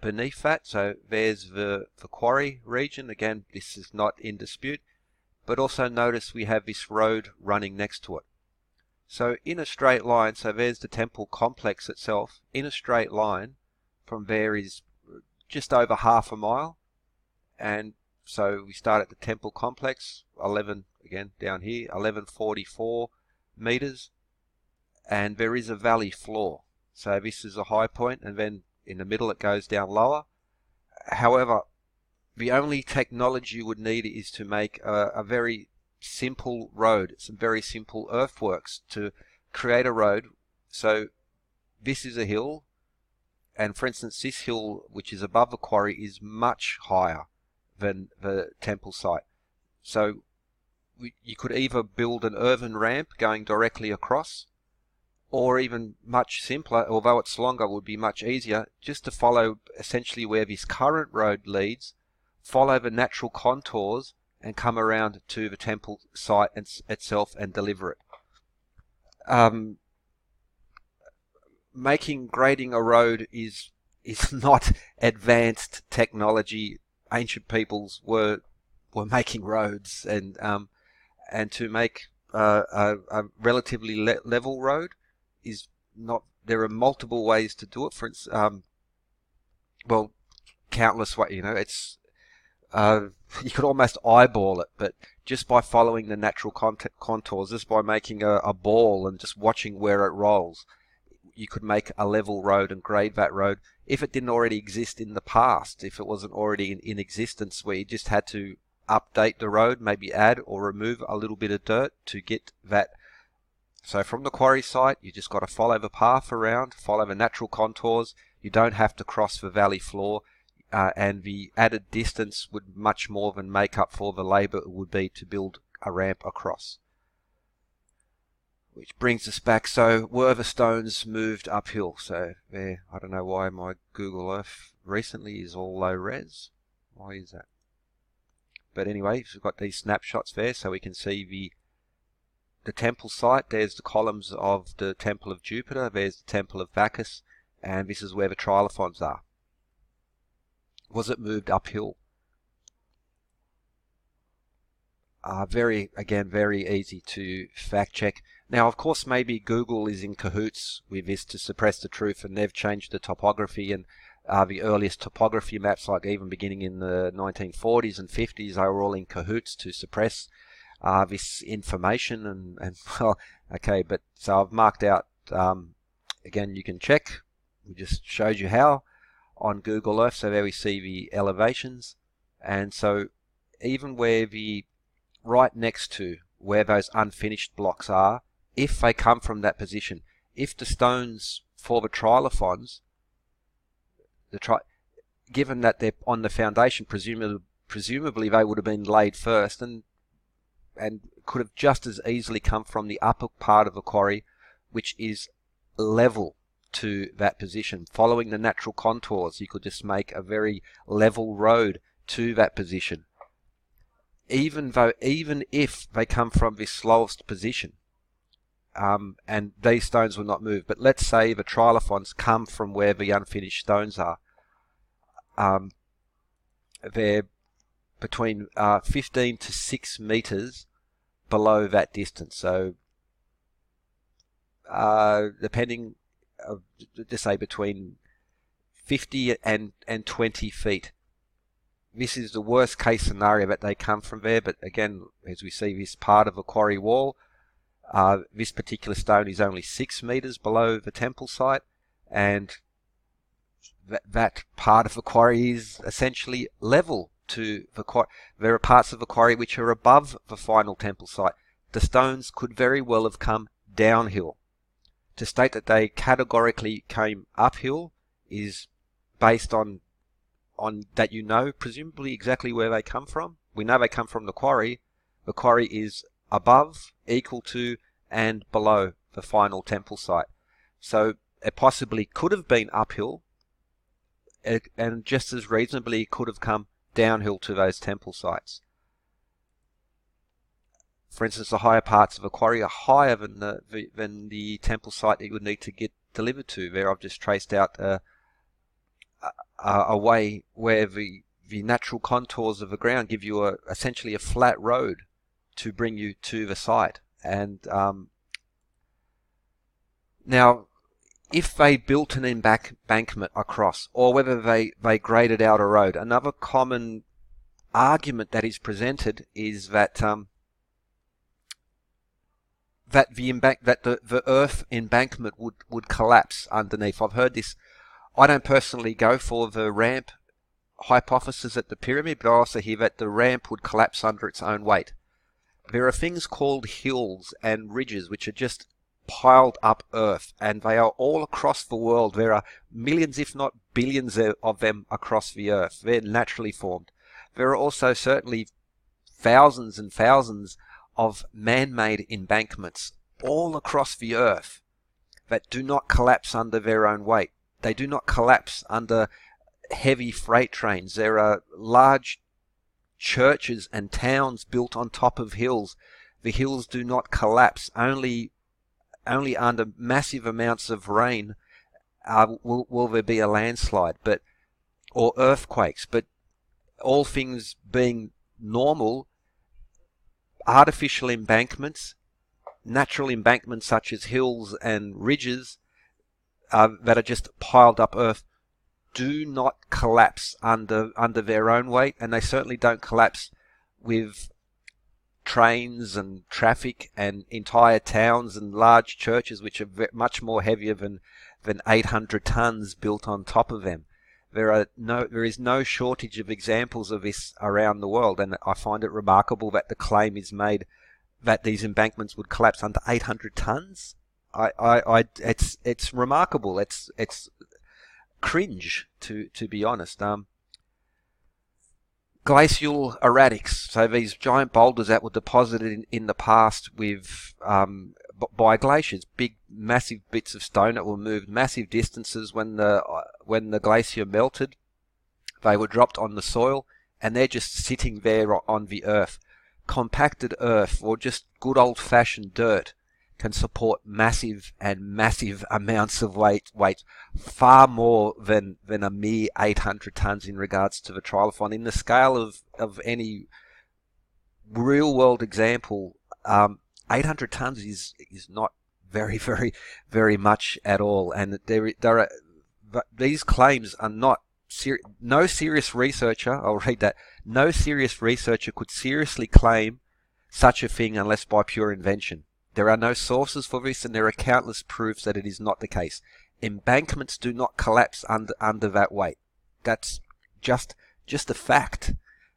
[SPEAKER 1] beneath that. So there's the quarry region. Again, this is not in dispute. But also notice we have this road running next to it. So in a straight line, so there's the temple complex itself. In a straight line, from there is just over half a mile. And so we start at the temple complex, 11, again down here, 1144 meters. And there is a valley floor. So this is a high point, and then in the middle it goes down lower. However, the only technology you would need is to make a very simple road, some very simple earthworks to create a road. So this is a hill, and for instance this hill, which is above the quarry, is much higher than the temple site. So you could either build an earthen ramp going directly across, or even much simpler, although it's longer, would be much easier, just to follow essentially where this current road leads, follow the natural contours and come around to the temple site itself and deliver it. Grading a road is not advanced technology. Ancient peoples were making roads, and to make a relatively level road is not. There are multiple ways to do it. For instance, well, countless ways. You know, it's you could almost eyeball it, but just by following the natural contours, just by making a ball and just watching where it rolls, you could make a level road and grade that road if it didn't already exist in the past, if it wasn't already in existence, where you just had to update the road, maybe add or remove a little bit of dirt to get that. So from the quarry site, you just got to follow the path around, follow the natural contours. You don't have to cross the valley floor. And the added distance would much more than make up for the labour it would be to build a ramp across. Which brings us back, so were the stones moved uphill? So there, I don't know why my Google Earth recently is all low res. Why is that? But anyway, we've got these snapshots there, so we can see the temple site. There's the columns of the temple of Jupiter, there's the temple of Bacchus, and this is where the Trilithons are. Was it moved uphill? Very easy to fact check. Now, of course, maybe Google is in cahoots with this to suppress the truth, and they've changed the topography, and the earliest topography maps, like even beginning in the 1940s and 50s, they were all in cahoots to suppress this information. And well, okay, but so I've marked out, again, you can check. We just showed you how on Google Earth. So there we see the elevations, and so even where the right next to where those unfinished blocks are, if they come from that position, if the stones for the Trilithons, given that they're on the foundation, presumably they would have been laid first, and could have just as easily come from the upper part of a quarry, which is level to that position. Following the natural contours, you could just make a very level road to that position. Even if they come from this slowest position, and these stones will not move. But let's say the trilithons come from where the unfinished stones are. They're between 15 to 6 meters below that distance. So depending, just say between 50 and 20 feet. This is the worst case scenario that they come from there, but again, as we see this part of a quarry wall, this particular stone is only 6 meters below the temple site, and that part of the quarry is essentially level to the quarry. There are parts of the quarry which are above the final temple site. The stones could very well have come downhill. To state that they categorically came uphill is based on that presumably exactly where they come from. We know they come from the quarry. The quarry is above, equal to, and below the final temple site. So it possibly could have been uphill, and just as reasonably could have come downhill to those temple sites. For instance, the higher parts of a quarry are higher than the temple site that you would need to get delivered to. There I've just traced out a way where the natural contours of the ground give you essentially a flat road to bring you to the site. And now, if they built an embankment across, or whether they graded out a road, another common argument that is presented is that the earth embankment would collapse underneath. I've heard this. I don't personally go for the ramp hypothesis at the pyramid, but I also hear that the ramp would collapse under its own weight. There are things called hills and ridges which are just piled up earth, and they are all across the world. There are millions, if not billions, of them across the earth. They're naturally formed. There are also certainly thousands and thousands of man-made embankments all across the earth that do not collapse under their own weight. They do not collapse under heavy freight trains. There are large churches and towns built on top of hills. The hills do not collapse. Only under massive amounts of rain will there be a landslide, or earthquakes. But all things being normal, artificial embankments, natural embankments such as hills and ridges that are just piled up earth, do not collapse under their own weight, and they certainly don't collapse with trains and traffic and entire towns and large churches which are much more heavier than 800 tons built on top of them. There is no shortage of examples of this around the world, and I find it remarkable that the claim is made that these embankments would collapse under 800 tons. It's remarkable. It's cringe, to be honest. Glacial erratics, so these giant boulders that were deposited in the past with by glaciers, big massive bits of stone that were moved massive distances when the glacier melted. They were dropped on the soil, and they're just sitting there on the earth. Compacted earth, or just good old-fashioned dirt, can support massive amounts of weight, far more than a mere 800 tons in regards to the trilithon. In the scale of any real world example, 800 tons is not very much at all. And these claims are not no serious researcher, I'll read that, no serious researcher could seriously claim such a thing unless by pure invention. There are no sources for this, and there are countless proofs that it is not the case. Embankments do not collapse under that weight. That's just a fact.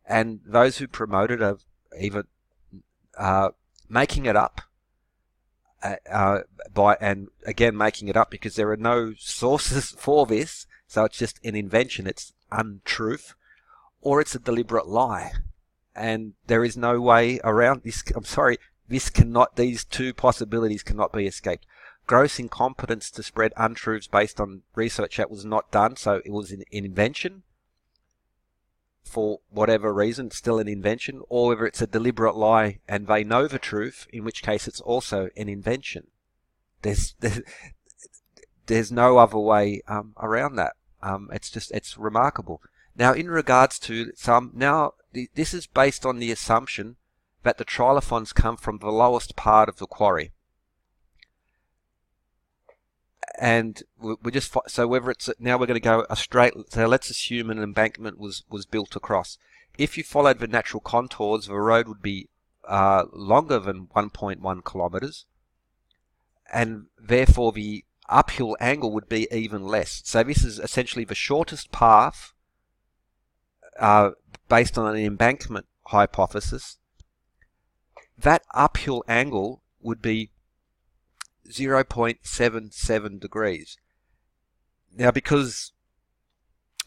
[SPEAKER 1] And those who promote it are either making it up, making it up because there are no sources for this,
[SPEAKER 2] So it's just an invention, it's untruth, or it's a deliberate lie. And there is no way around this. I'm sorry, these two possibilities cannot be escaped. Gross incompetence to spread untruths based on research that was not done, so it was an invention for whatever reason, still an invention, or whether it's a deliberate lie and they know the truth, in which case it's also an invention. There's no other way around that. It's remarkable. Now, in regards to this is based on the assumption that the Trilithons come from the lowest part of the quarry. And we're just, so whether it's, now we're going to go a straight, so let's assume an embankment was built across. If you followed the natural contours, the road would be longer than 1.1 kilometers, and therefore the uphill angle would be even less. So this is essentially the shortest path based on an embankment hypothesis. That uphill angle would be 0.77 degrees. Now, because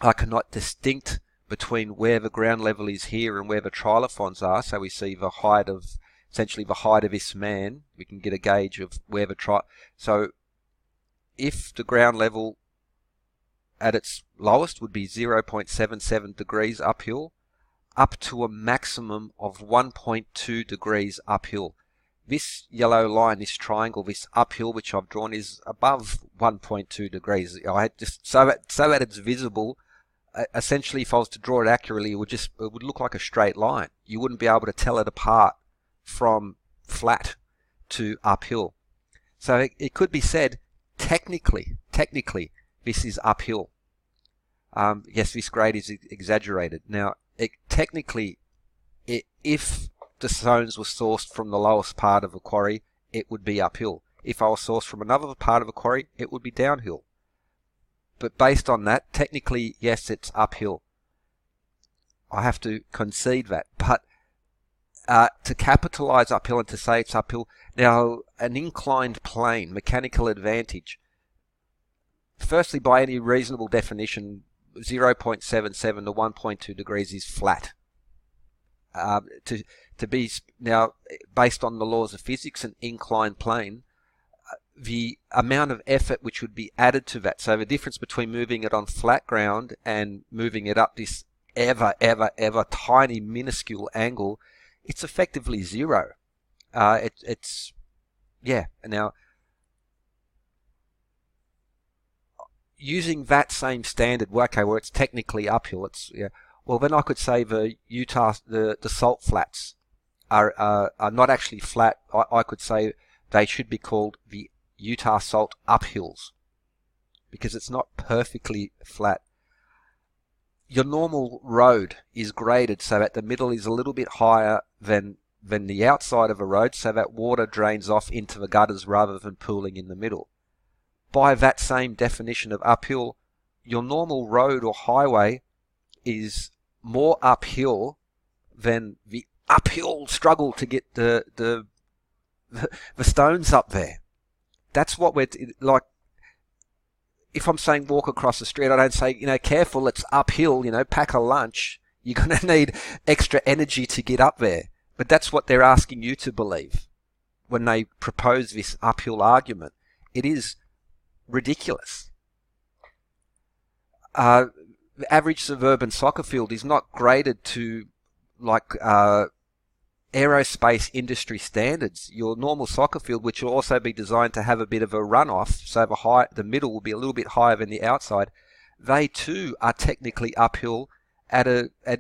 [SPEAKER 2] I cannot distinct between where the ground level is here and where the Trilithons are, so we see the height of, essentially the height of this man, we can get a gauge of where so if the ground level at its lowest would be 0.77 degrees uphill, up to a maximum of 1.2 degrees uphill. This yellow line, this triangle, this uphill which I've drawn is above 1.2 degrees. I just so that it's visible. Essentially, if I was to draw it accurately, it would look like a straight line. You wouldn't be able to tell it apart from flat to uphill. So it could be said, technically, this is uphill. Yes, this grade is exaggerated. Now, technically, if the stones were sourced from the lowest part of a quarry, it would be uphill. If I was sourced from another part of a quarry, it would be downhill. But based on that, technically, yes, it's uphill. I have to concede that. But to capitalize uphill and to say it's uphill, now, an inclined plane, mechanical advantage, firstly, by any reasonable definition, 0.77 to 1.2 degrees is flat. To be now, based on the laws of physics, an inclined plane, the amount of effort which would be added to that, so the difference between moving it on flat ground and moving it up this ever tiny minuscule angle, it's effectively zero. Now, using that same standard, okay, where it's technically uphill, well, then I could say the salt flats are not actually flat. I could say they should be called the Utah salt uphills, because it's not perfectly flat. Your normal road is graded so that the middle is a little bit higher than the outside of a road, so that water drains off into the gutters rather than pooling in the middle. By that same definition of uphill, your normal road or highway is more uphill than the uphill struggle to get the stones up there. That's what we're like. If I'm saying walk across the street, I don't say, careful, it's uphill, pack a lunch. You're going to need extra energy to get up there. But that's what they're asking you to believe when they propose this uphill argument. It is ridiculous. The average suburban soccer field is not graded to aerospace industry standards. Your normal soccer field, which will also be designed to have a bit of a runoff, so the middle will be a little bit higher than the outside, they too are technically uphill at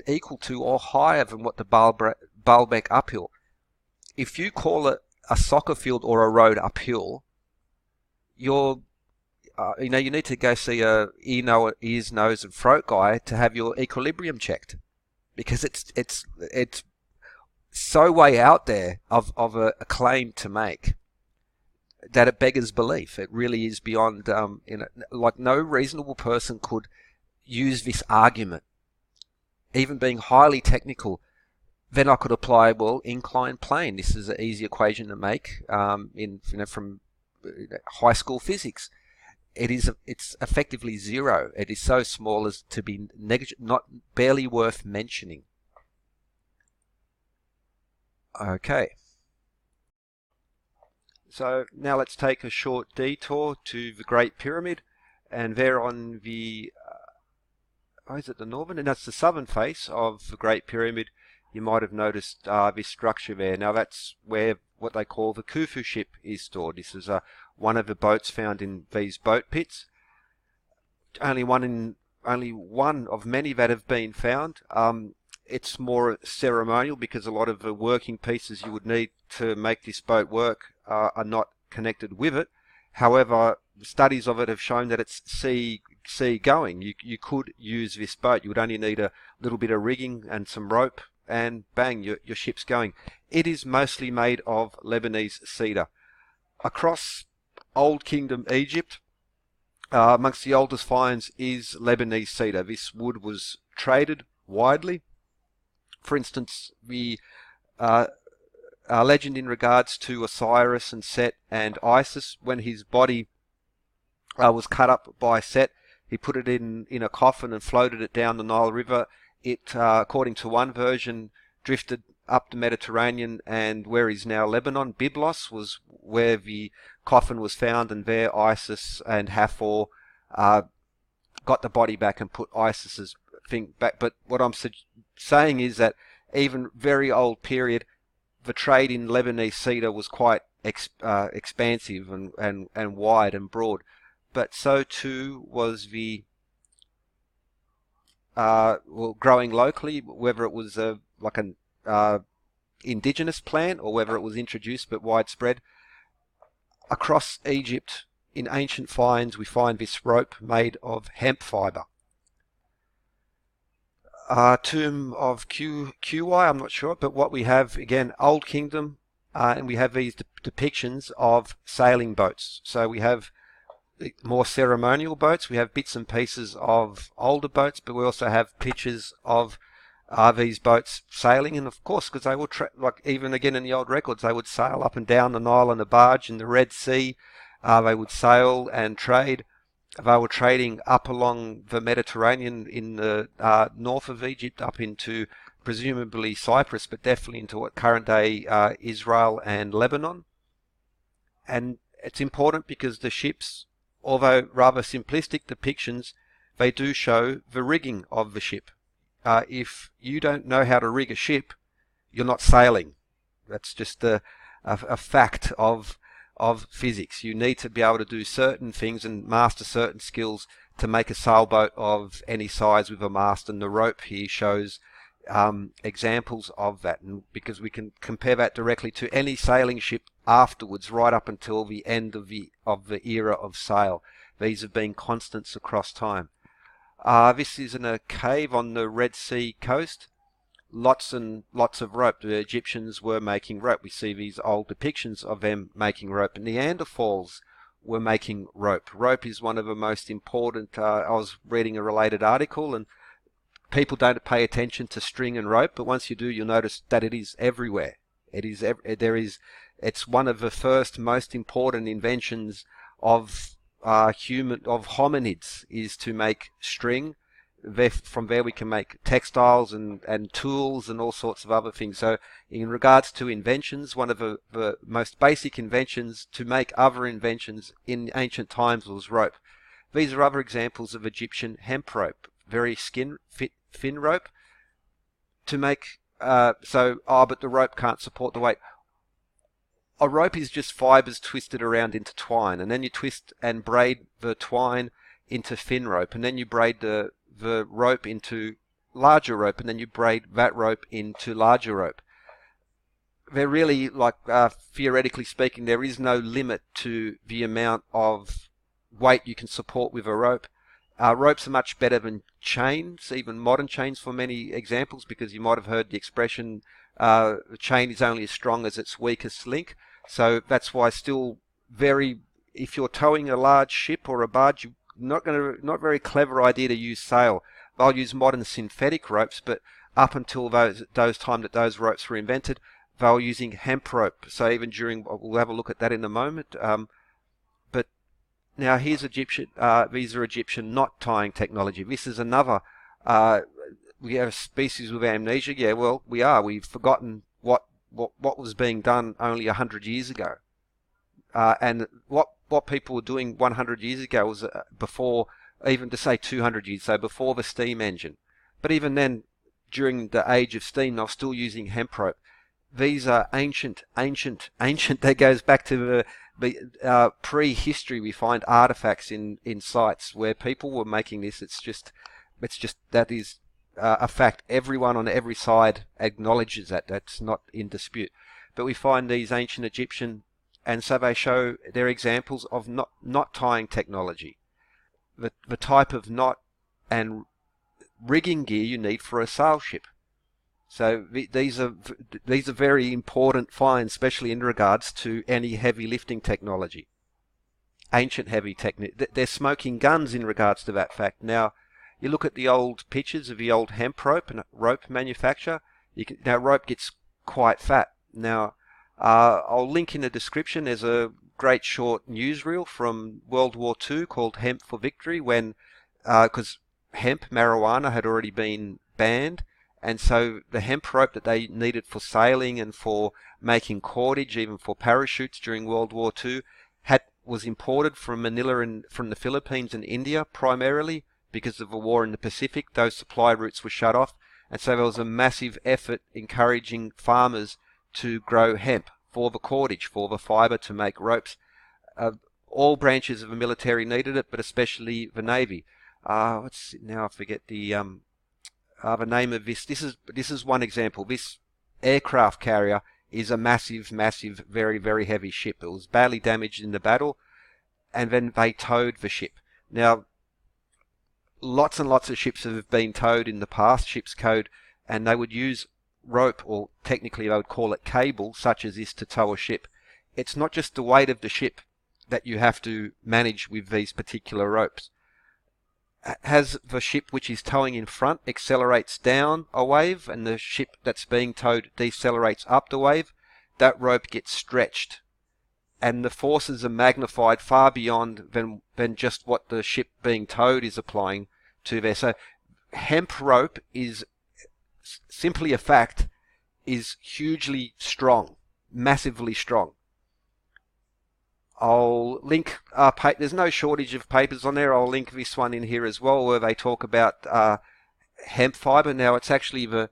[SPEAKER 2] equal to or higher than what the Baalbek uphill. If you call it a soccer field or a road uphill, you need to go see a ears, nose and throat guy to have your equilibrium checked, because it's so way out there of a claim to make that it beggars belief. It really is beyond, no reasonable person could use this argument, even being highly technical. Then I could apply, inclined plane. This is an easy equation to make from high school physics. it's effectively zero. It is so small as to be not barely worth mentioning. Okay.
[SPEAKER 1] So now let's take a short detour to the Great Pyramid, and there on the is it the northern? And that's the southern face of the Great Pyramid. You might have noticed this structure there. Now that's where what they call the Khufu ship is stored. This is one of the boats found in these boat pits. Only one of many that have been found. It's more ceremonial because a lot of the working pieces you would need to make this boat work are not connected with it. However, studies of it have shown that it's sea going. You could use this boat. You would only need a little bit of rigging and some rope, and bang, your ship's going. It is mostly made of Lebanese cedar. Across Old Kingdom Egypt, amongst the oldest finds is Lebanese cedar. This wood was traded widely. For instance, the legend in regards to Osiris and Set and Isis, when his body was cut up by Set, he put it in a coffin and floated it down the Nile River. It, according to one version, drifted up the Mediterranean, and where is now Lebanon, Byblos, was where the coffin was found, and there Isis and Hathor got the body back and put Isis's thing back. But what I'm saying is that even very old period, the trade in Lebanese cedar was quite expansive and wide and broad. But so too was the growing locally, whether it was like an indigenous plant or whether it was introduced but widespread. Across Egypt, in ancient finds, we find this rope made of hemp fibre. Tomb of QY, I'm not sure, but what we have, again, Old Kingdom, and we have these depictions of sailing boats. So we have more ceremonial boats, we have bits and pieces of older boats, but we also have pictures of these boats sailing, and of course, because they would, like even again in the old records, they would sail up and down the Nile on a barge in the Red Sea. They would sail and trade. They were trading up along the Mediterranean in the north of Egypt, up into presumably Cyprus, but definitely into what current day Israel and Lebanon. And it's important because the ships, although rather simplistic depictions, they do show the rigging of the ship. If you don't know how to rig a ship, you're not sailing. That's just a fact of physics. You need to be able to do certain things and master certain skills to make a sailboat of any size with a mast, and the rope here shows examples of that, and because we can compare that directly to any sailing ship afterwards, right up until the end of the era of sail. These have been constants across time. This is in a cave on the Red Sea coast. Lots and lots of rope. The Egyptians were making rope. We see these old depictions of them making rope. And Neanderthals were making rope. Rope is one of the most important. I was reading a related article, and people don't pay attention to string and rope, but once you do, you'll notice that it is everywhere. It's one of the first most important inventions of hominids, is to make string. From there we can make textiles and tools and all sorts of other things. So in regards to inventions, one of the most basic inventions to make other inventions in ancient times was rope. These are other examples of Egyptian hemp rope, very thin rope to make. But the rope can't support the weight. A rope is just fibers twisted around into twine, and then you twist and braid the twine into thin rope, and then you braid the rope into larger rope, and then you braid that rope into larger rope. They're really, like, theoretically speaking, there is no limit to the amount of weight you can support with a rope. Ropes are much better than chains, even modern chains for many examples, because you might have heard the expression, the chain is only as strong as its weakest link. So that's why still if you're towing a large ship or a barge, not very clever idea to use sail. They'll use modern synthetic ropes, but up until those time that those ropes were invented, they were using hemp rope. So even we'll have a look at that in a moment. But Now here's Egyptian, these are Egyptian knot tying technology. This is another, we have a species with amnesia. Yeah, well, we are. We've forgotten what was being done only 100 years ago. And what people were doing 100 years ago was before, even to say 200 years, so before the steam engine. But even then, during the age of steam, they were still using hemp rope. These are ancient. That goes back to the prehistory. We find artifacts in sites where people were making this. It's just that is a fact. Everyone on every side acknowledges that. That's not in dispute. But we find these ancient Egyptian, and so they show they're examples of knot tying technology. The type of knot and rigging gear you need for a sail ship. So these are very important finds, especially in regards to any heavy lifting technology. Ancient heavy technique. They're smoking guns in regards to that fact. Now, you look at the old pictures of the old hemp rope and rope manufacture. Now rope gets quite fat. Now, I'll link in the description. There's a great short newsreel from World War II called "Hemp for Victory," when because hemp marijuana had already been banned. And so the hemp rope that they needed for sailing and for making cordage, even for parachutes during World War II, was imported from Manila and from the Philippines and India primarily because of the war in the Pacific. Those supply routes were shut off. And so there was a massive effort encouraging farmers to grow hemp for the cordage, for the fibre to make ropes. All branches of the military needed it, but especially the Navy. Now I forget the name of this. This is one example. This aircraft carrier is a massive, very, very heavy ship. It was badly damaged in the battle, and then they towed the ship. Now, lots and lots of ships have been towed in the past, ship's code, and they would use rope, or technically they would call it cable, such as this, to tow a ship. It's not just the weight of the ship that you have to manage with these particular ropes. As the ship which is towing in front accelerates down a wave and the ship that's being towed decelerates up the wave, that rope gets stretched, and the forces are magnified far beyond than just what the ship being towed is applying to there. So hemp rope is simply a fact, is hugely strong, massively strong. I'll link, there's no shortage of papers on there. I'll link this one in here as well, where they talk about hemp fibre. Now, it's actually the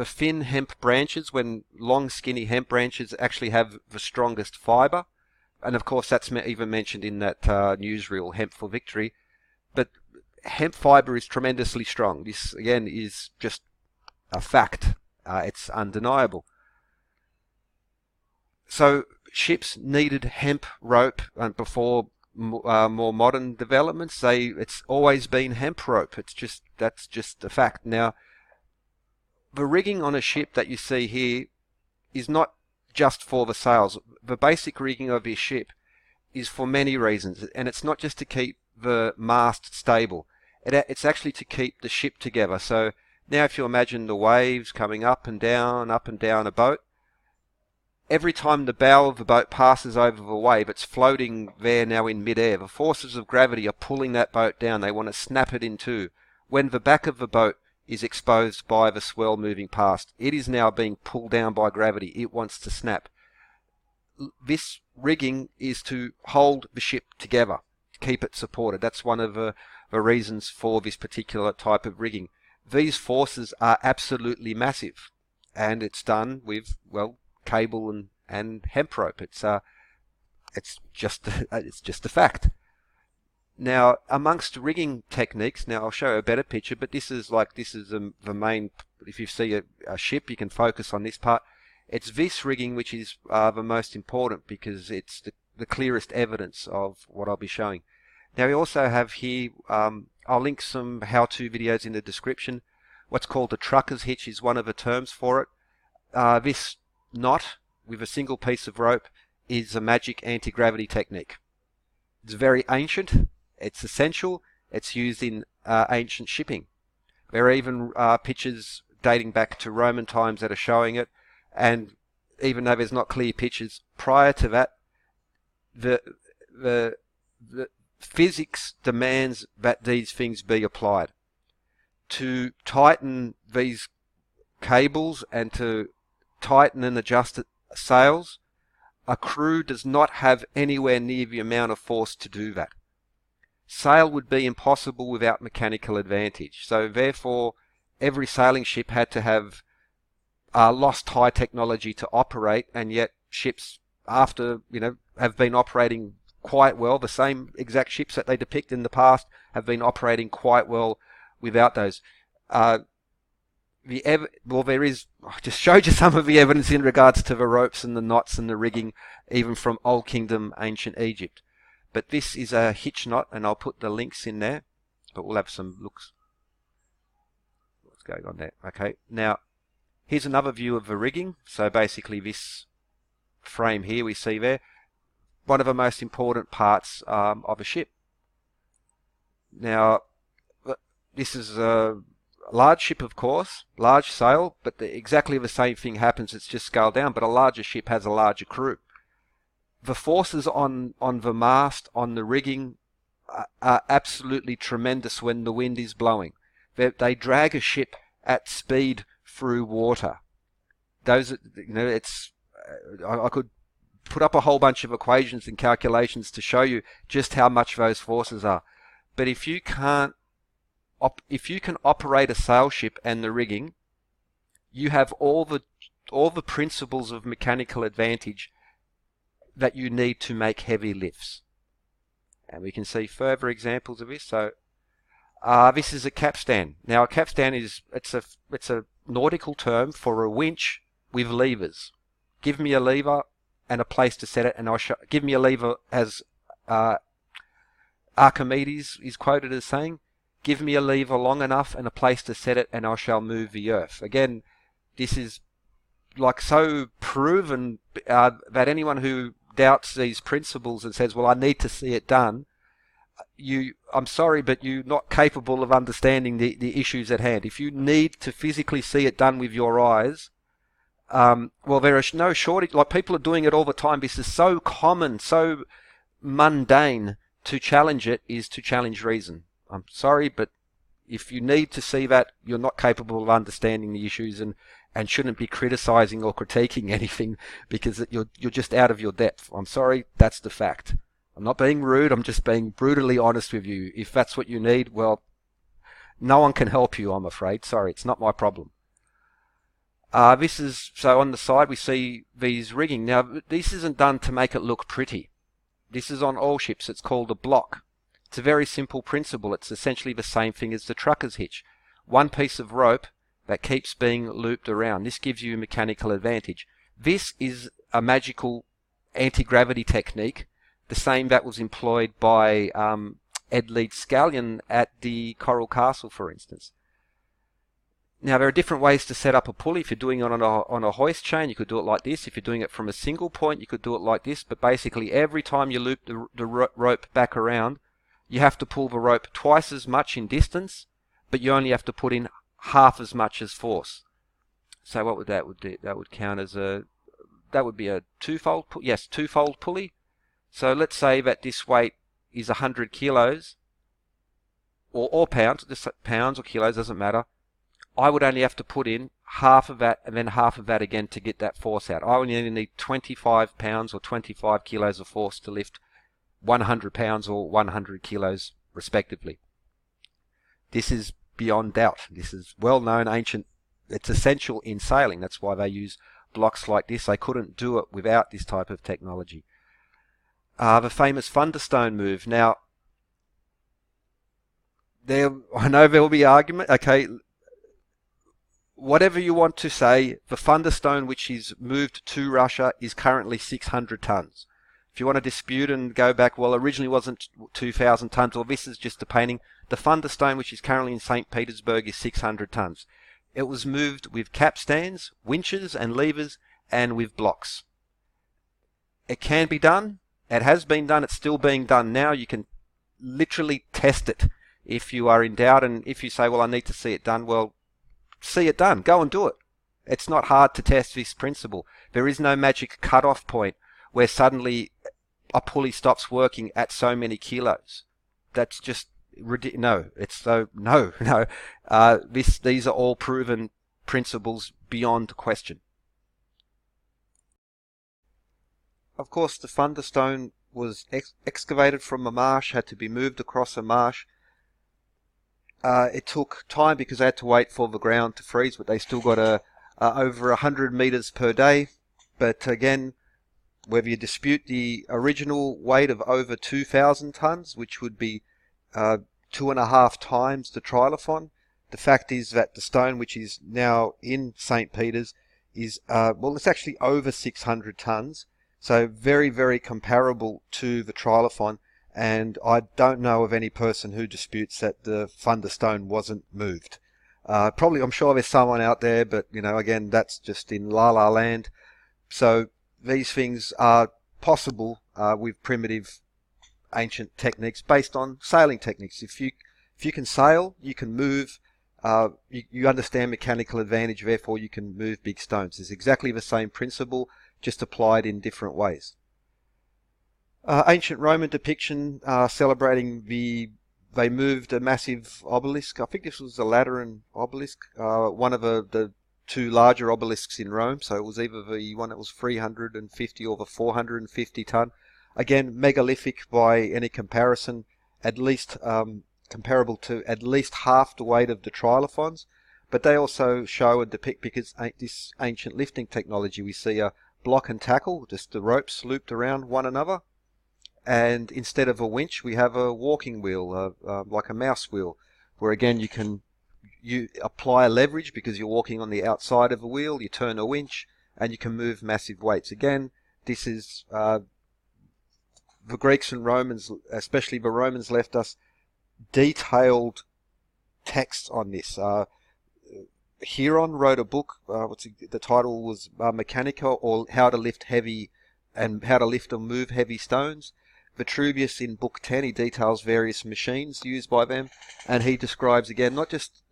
[SPEAKER 1] thin hemp branches, when long skinny hemp branches actually have the strongest fibre. And of course, that's even mentioned in that newsreel, Hemp for Victory. But hemp fibre is tremendously strong. This, again, is just a fact. It's undeniable. So ships needed hemp rope, and before more modern developments, it's always been hemp rope. That's just a fact. Now, the rigging on a ship that you see here is not just for the sails. The basic rigging of your ship is for many reasons, and it's not just to keep the mast stable. It's actually to keep the ship together. So now, if you imagine the waves coming up and down a boat, every time the bow of the boat passes over the wave, it's floating there now in mid-air. The forces of gravity are pulling that boat down. They want to snap it in two. When the back of the boat is exposed by the swell moving past, it is now being pulled down by gravity. It wants to snap. This rigging is to hold the ship together, to keep it supported. That's one of the reasons for this particular type of rigging. These forces are absolutely massive, and it's done with, well, cable and hemp rope. It's just a fact. Now, amongst rigging techniques, now I'll show you a better picture, but this is the main. If you see a ship, you can focus on this part. It's this rigging which is the most important, because it's the clearest evidence of what I'll be showing. Now, we also have here, I'll link some how-to videos in the description. What's called a trucker's hitch is one of the terms for it. This knot with a single piece of rope is a magic anti-gravity technique. It's very ancient. It's essential. It's used in ancient shipping. There are even pictures dating back to Roman times that are showing it. And even though there's not clear pictures prior to that, the the physics demands that these things be applied. To tighten these cables and to tighten and adjust sails, a crew does not have anywhere near the amount of force to do that. Sail would be impossible without mechanical advantage. So therefore, every sailing ship had to have lost high technology to operate, and yet ships after, have been operating quite well. The same exact ships that they depict in the past have been operating quite well without those. There is, I just showed you some of the evidence in regards to the ropes and the knots and the rigging, even from Old Kingdom, ancient Egypt. But this is a hitch knot, and I'll put the links in there, but we'll have some looks. What's going on there? Okay, now here's another view of the rigging. So basically this frame here we see there, one of the most important parts of a ship. Now, this is a large ship, of course, large sail, but exactly the same thing happens. It's just scaled down, but a larger ship has a larger crew. The forces on the mast, on the rigging, are absolutely tremendous when the wind is blowing. They drag a ship at speed through water. Those, I could put up a whole bunch of equations and calculations to show you just how much those forces are. But if you can operate a sail ship and the rigging, you have all the principles of mechanical advantage that you need to make heavy lifts. And we can see further examples of this. So this is a capstan. Now a capstan it's a nautical term for a winch with levers. Give me a lever and a place to set it, and give me a lever, as Archimedes is quoted as saying, give me a lever long enough and a place to set it, and I shall move the earth. Again, this is like so proven that anyone who doubts these principles and says, well, I need to see it done, I'm sorry, but you're not capable of understanding the issues at hand. If you need to physically see it done with your eyes, well, there is no shortage. Like, people are doing it all the time. This is so common, so mundane. To challenge it is to challenge reason. I'm sorry, but if you need to see that, you're not capable of understanding the issues and shouldn't be criticizing or critiquing anything because you're just out of your depth. I'm sorry, that's the fact. I'm not being rude, I'm just being brutally honest with you. If that's what you need, well, no one can help you, I'm afraid. Sorry, it's not my problem. So on the side we see these rigging. Now, this isn't done to make it look pretty. This is on all ships. It's called a block. It's a very simple principle. It's essentially the same thing as the trucker's hitch. One piece of rope that keeps being looped around. This gives you a mechanical advantage. This is a magical anti-gravity technique, the same that was employed by Ed Leeds Scallion at the Coral Castle, for instance. Now, there are different ways to set up a pulley. If you're doing it on a hoist chain, you could do it like this. If you're doing it from a single point, you could do it like this. But basically, every time you loop the rope back around, you have to pull the rope twice as much in distance, but you only have to put in half as much as force. So what would that do? That would count as that would be a twofold pulley. So let's say that this weight is 100 kilos, or pounds, pounds or kilos, doesn't matter. I would only have to put in half of that and then half of that again to get that force out. I only need 25 pounds or 25 kilos of force to lift 100 pounds or 100 kilos respectively. This is beyond doubt. This is well known, ancient. It's essential in sailing. That's why they use blocks like this. They couldn't do it without this type of technology. The famous thunderstone move. Now, I know there will be argument. Okay, whatever you want to say, the thunderstone which is moved to Russia is currently 600 tons. If you want to dispute and go back, well, originally wasn't 2,000 tons, or this is just a painting. The thunderstone which is currently in St. Petersburg is 600 tons. It was moved with capstans, winches and levers, and with blocks. It can be done. It has been done. It's still being done now. You can literally test it if you are in doubt, and if you say, well, I need to see it done, well, see it done. Go and do it. It's not hard to test this principle. There is no magic cut-off point where suddenly a pulley stops working at so many kilos. That's just ridiculous. No, it's so no, no. These are all proven principles beyond question. Of course, the thunderstone was excavated from a marsh, had to be moved across a marsh. It took time because they had to wait for the ground to freeze, but they still got over 100 meters per day. But again, whether you dispute the original weight of over 2,000 tons, which would be 2.5 times the Trilithon, the fact is that the stone, which is now in St. Peter's, is, well, it's actually over 600 tons. So very, very comparable to the Trilithon. And I don't know of any person who disputes that the thunderstone wasn't moved. Probably, I'm sure there's someone out there, but, you know, again, that's just in La La Land. So these things are possible with primitive ancient techniques based on sailing techniques. If you can sail, you can move, you understand mechanical advantage, therefore you can move big stones. It's exactly the same principle, just applied in different ways. Ancient Roman depiction celebrating they moved a massive obelisk. I think this was the Lateran obelisk, one of the two larger obelisks in Rome. So it was either the one that was 350 or the 450 ton. Again, megalithic by any comparison, at least comparable to at least half the weight of the Trilithons. But they also show and depict, because this ancient lifting technology, we see a block and tackle, just the ropes looped around one another. And instead of a winch, we have a walking wheel, like a mouse wheel, where again you apply a leverage because you're walking on the outside of a wheel, you turn a winch, and you can move massive weights. Again, this is the Greeks and Romans, especially the Romans, left us detailed texts on this. Hieron wrote a book, the title was Mechanica, or How to Lift Heavy and How to Lift and Move Heavy Stones. Vitruvius in Book 10, he details various machines used by them, and he describes, again, not just,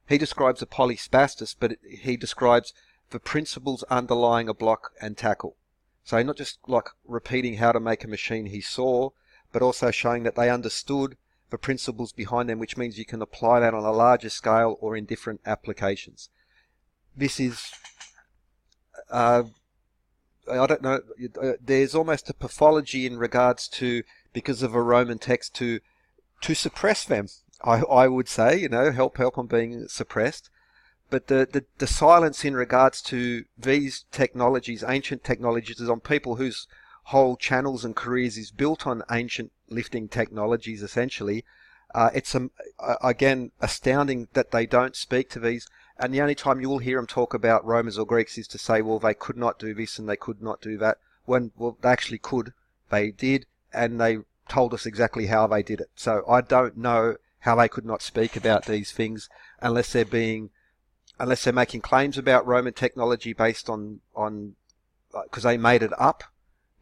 [SPEAKER 1] he describes a polyspastus, but he describes the principles underlying a block and tackle. So not just like repeating how to make a machine he saw, but also showing that they understood the principles behind them, which means you can apply that on a larger scale or in different applications. This is, I don't know, there's almost a pathology in regards to, because of a Roman text, to suppress them. I would say, you know, help on being suppressed. But the silence in regards to these technologies, ancient technologies, is on people whose whole channels and careers is built on ancient lifting technologies, essentially. It's, again, astounding that they don't speak to these. And the only time you will hear them talk about Romans or Greeks is to say, well, they could not do this and they could not do that. When, well, they actually could. They did, and they told us exactly how they did it. So I don't know how they could not speak about these things unless they're making claims about Roman technology based on because they made it up.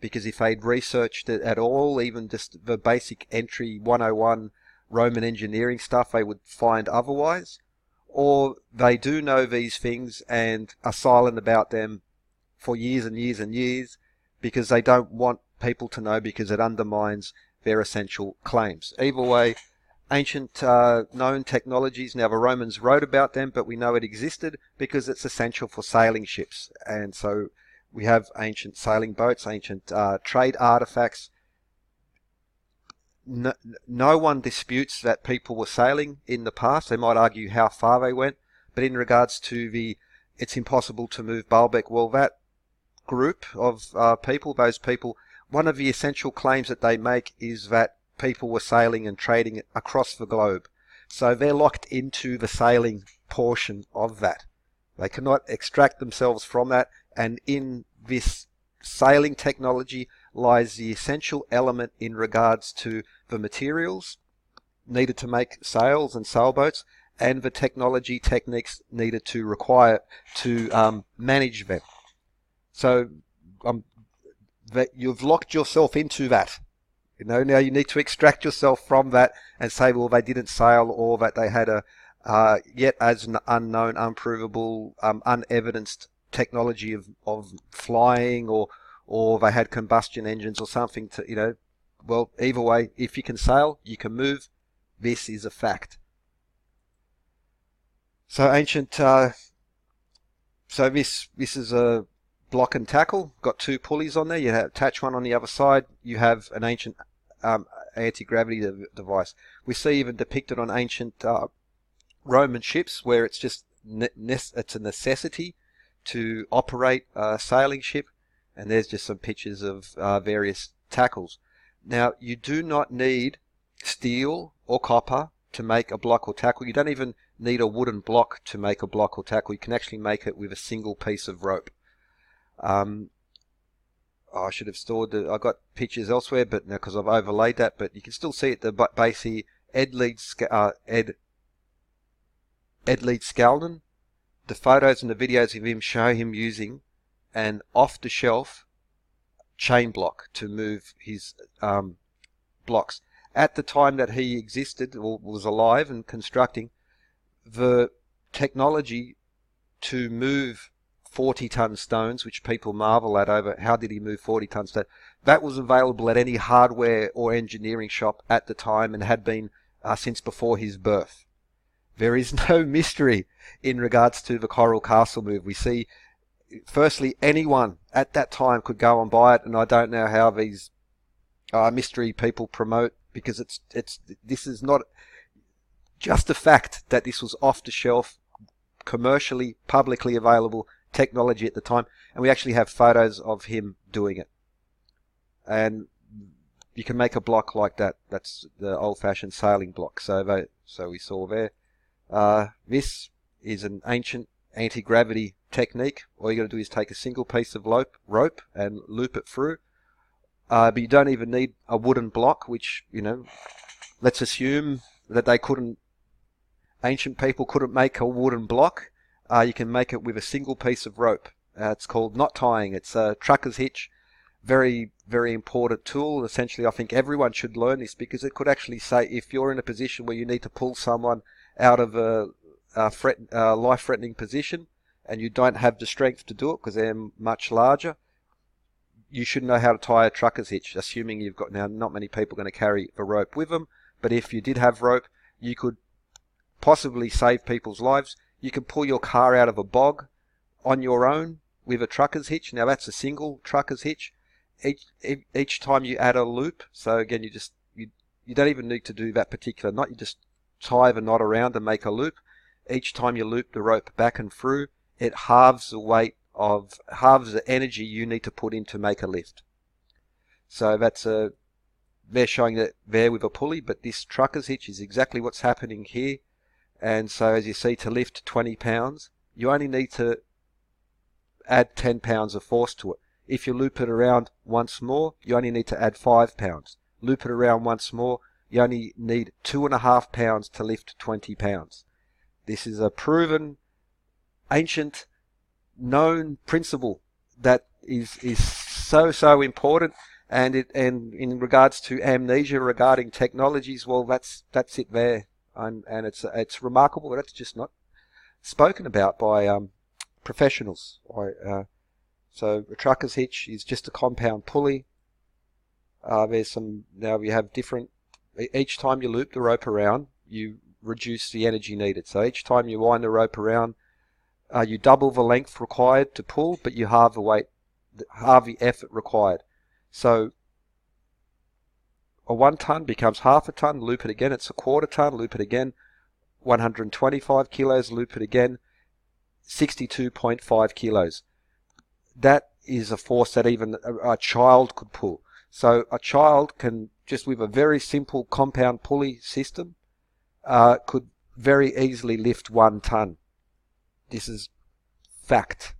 [SPEAKER 1] Because if they'd researched it at all, even just the basic entry 101 Roman engineering stuff, they would find otherwise. Or they do know these things and are silent about them for years and years and years because they don't want people to know, because it undermines their essential claims. Either way, ancient known technologies, now the Romans wrote about them, but we know it existed because it's essential for sailing ships. And so we have ancient sailing boats, ancient trade artifacts. No one disputes that people were sailing in the past. They might argue how far they went, but in regards to it's impossible to move Baalbek, well, that group of people, those people, one of the essential claims that they make is that people were sailing and trading across the globe. So they're locked into the sailing portion of that. They cannot extract themselves from that, and in this sailing technology lies the essential element in regards to the materials needed to make sails and sailboats, and the technology techniques needed to require to manage them. So that you've locked yourself into that. You know, now you need to extract yourself from that and say, well, they didn't sail, or that they had a yet as an unknown, unprovable, unevidenced technology of flying, or
[SPEAKER 2] or they had combustion engines or something to, well, either way, if you can sail, you can move. This is a fact. So ancient, so this is a block and tackle, got two pulleys on there. You attach one on the other side. You have an ancient anti-gravity device. We see even depicted on ancient Roman ships where it's just it's a necessity to operate a sailing ship, and there's just some pictures of various tackles. Now, you do not need steel or copper to make a block or tackle. You don't even need a wooden block to make a block or tackle. You can actually make it with a single piece of rope. I should have stored I got pictures elsewhere, but now because I've overlaid that, but you can still see at the base here, Ed Leeds Scaldon. The photos and the videos of him show him using an off-the-shelf chain block to move his blocks. At the time that he existed or was alive and constructing, the technology to move 40-ton stones, which people marvel at over how did he move 40-ton stones, that was available at any hardware or engineering shop at the time and had been since before his birth. There is no mystery in regards to the Coral Castle move. We see, firstly, anyone at that time could go and buy it, and I don't know how these mystery people promote, because this is not just a fact that this was off-the-shelf, commercially, publicly available technology at the time, and we actually have photos of him doing it. And you can make a block like that. That's the old-fashioned sailing block. So we saw there. This is an ancient anti-gravity technique. All you got to do is take a single piece of rope and loop it through. But you don't even need a wooden block, which, let's assume that ancient people couldn't make a wooden block. You can make it with a single piece of rope. It's called knot tying. It's a trucker's hitch. Very, very important tool. Essentially, I think everyone should learn this, because it could actually say if you're in a position where you need to pull someone out of a life-threatening position and you don't have the strength to do it because they're much larger, you should know how to tie a trucker's hitch, assuming you've got, now not many people are going to carry the rope with them, but if you did have rope, you could possibly save people's lives. You can pull your car out of a bog on your own with a trucker's hitch. Now that's a single trucker's hitch. Each time you add a loop, so again you don't even need to do that particular knot, you just tie the knot around and make a loop. Each time you loop the rope back and through, it halves the energy you need to put in to make a lift. So they're showing that there with a pulley, but this trucker's hitch is exactly what's happening here. And so as you see, to lift 20 pounds, you only need to add 10 pounds of force to it. If you loop it around once more, you only need to add 5 pounds. Loop it around once more, you only need 2.5 pounds to lift 20 pounds. This is a proven, ancient, known principle that is so important. And in regards to amnesia regarding technologies, well, that's it there, and it's remarkable that it's just not spoken about by professionals. So a trucker's hitch is just a compound pulley. Now we have different. Each time you loop the rope around, you reduce the energy needed. So each time you wind the rope around, you double the length required to pull, but you halve the weight, halve the effort required. So a 1 ton becomes half a ton, loop it again, it's a 1/4 ton, loop it again, 125 kilos, loop it again, 62.5 kilos. That is a force that even a child could pull. So a child can, just with a very simple compound pulley system, could very easily lift 1 ton. This is fact,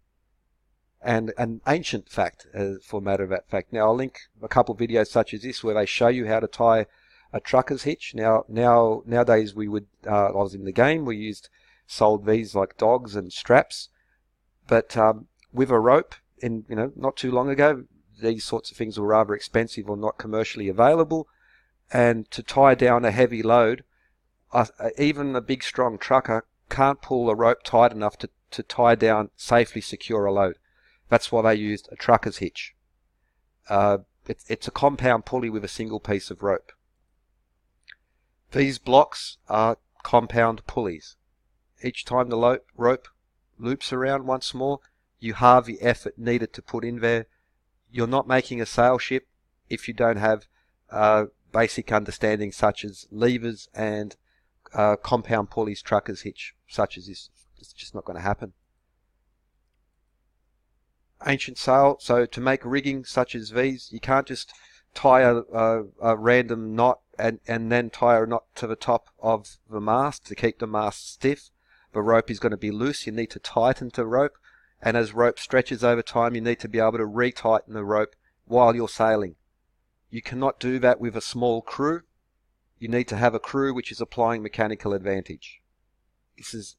[SPEAKER 2] and an ancient fact, for matter of fact. Now I'll link a couple of videos such as this where they show you how to tie a trucker's hitch. Nowadays we would, I was in the game, we sold these like dogs and straps, but with a rope, not too long ago, these sorts of things were rather expensive or not commercially available, and to tie down a heavy load, even a big strong trucker can't pull a rope tight enough to tie down, safely secure a load. That's why they used a trucker's hitch. It's a compound pulley with a single piece of rope. These blocks are compound pulleys. Each time the rope loops around once more, you halve the effort needed to put in there. You're not making a sail ship if you don't have basic understanding such as levers and compound pulleys, trucker's hitch, such as this. It's just not going to happen. Ancient sail, so to make rigging such as these, you can't just tie a random knot and then tie a knot to the top of the mast to keep the mast stiff. The rope is going to be loose. You need to tighten the rope, and as rope stretches over time, you need to be able to retighten the rope while you're sailing. You cannot do that with a small crew. You need to have a crew which is applying mechanical advantage. This is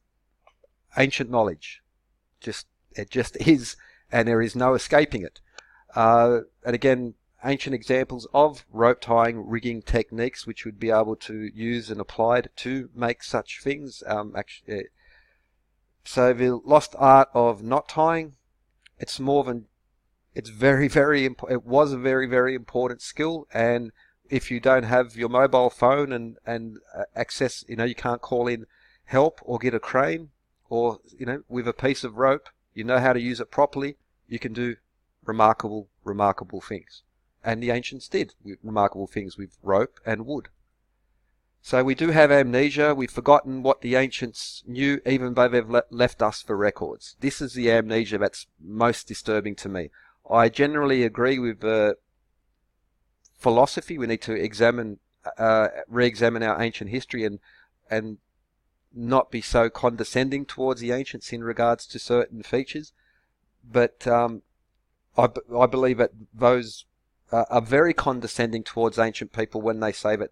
[SPEAKER 2] ancient knowledge. It just is, and there is no escaping it. And again, ancient examples of rope tying rigging techniques which would be able to use and applied to make such things. So the lost art of knot tying, it's more than, it's very, very important. It was a very, very important skill, and if you don't have your mobile phone and access, you can't call in help or get a crane, or with a piece of rope, you know how to use it properly, you can do remarkable things. And the ancients did remarkable things with rope and wood. So we do have amnesia. We've forgotten what the ancients knew, even though they've left us for records. This is the amnesia that's most disturbing to me. I generally agree with philosophy. We need to re-examine our ancient history and not be so condescending towards the ancients in regards to certain features. But I believe that those are very condescending towards ancient people when they say that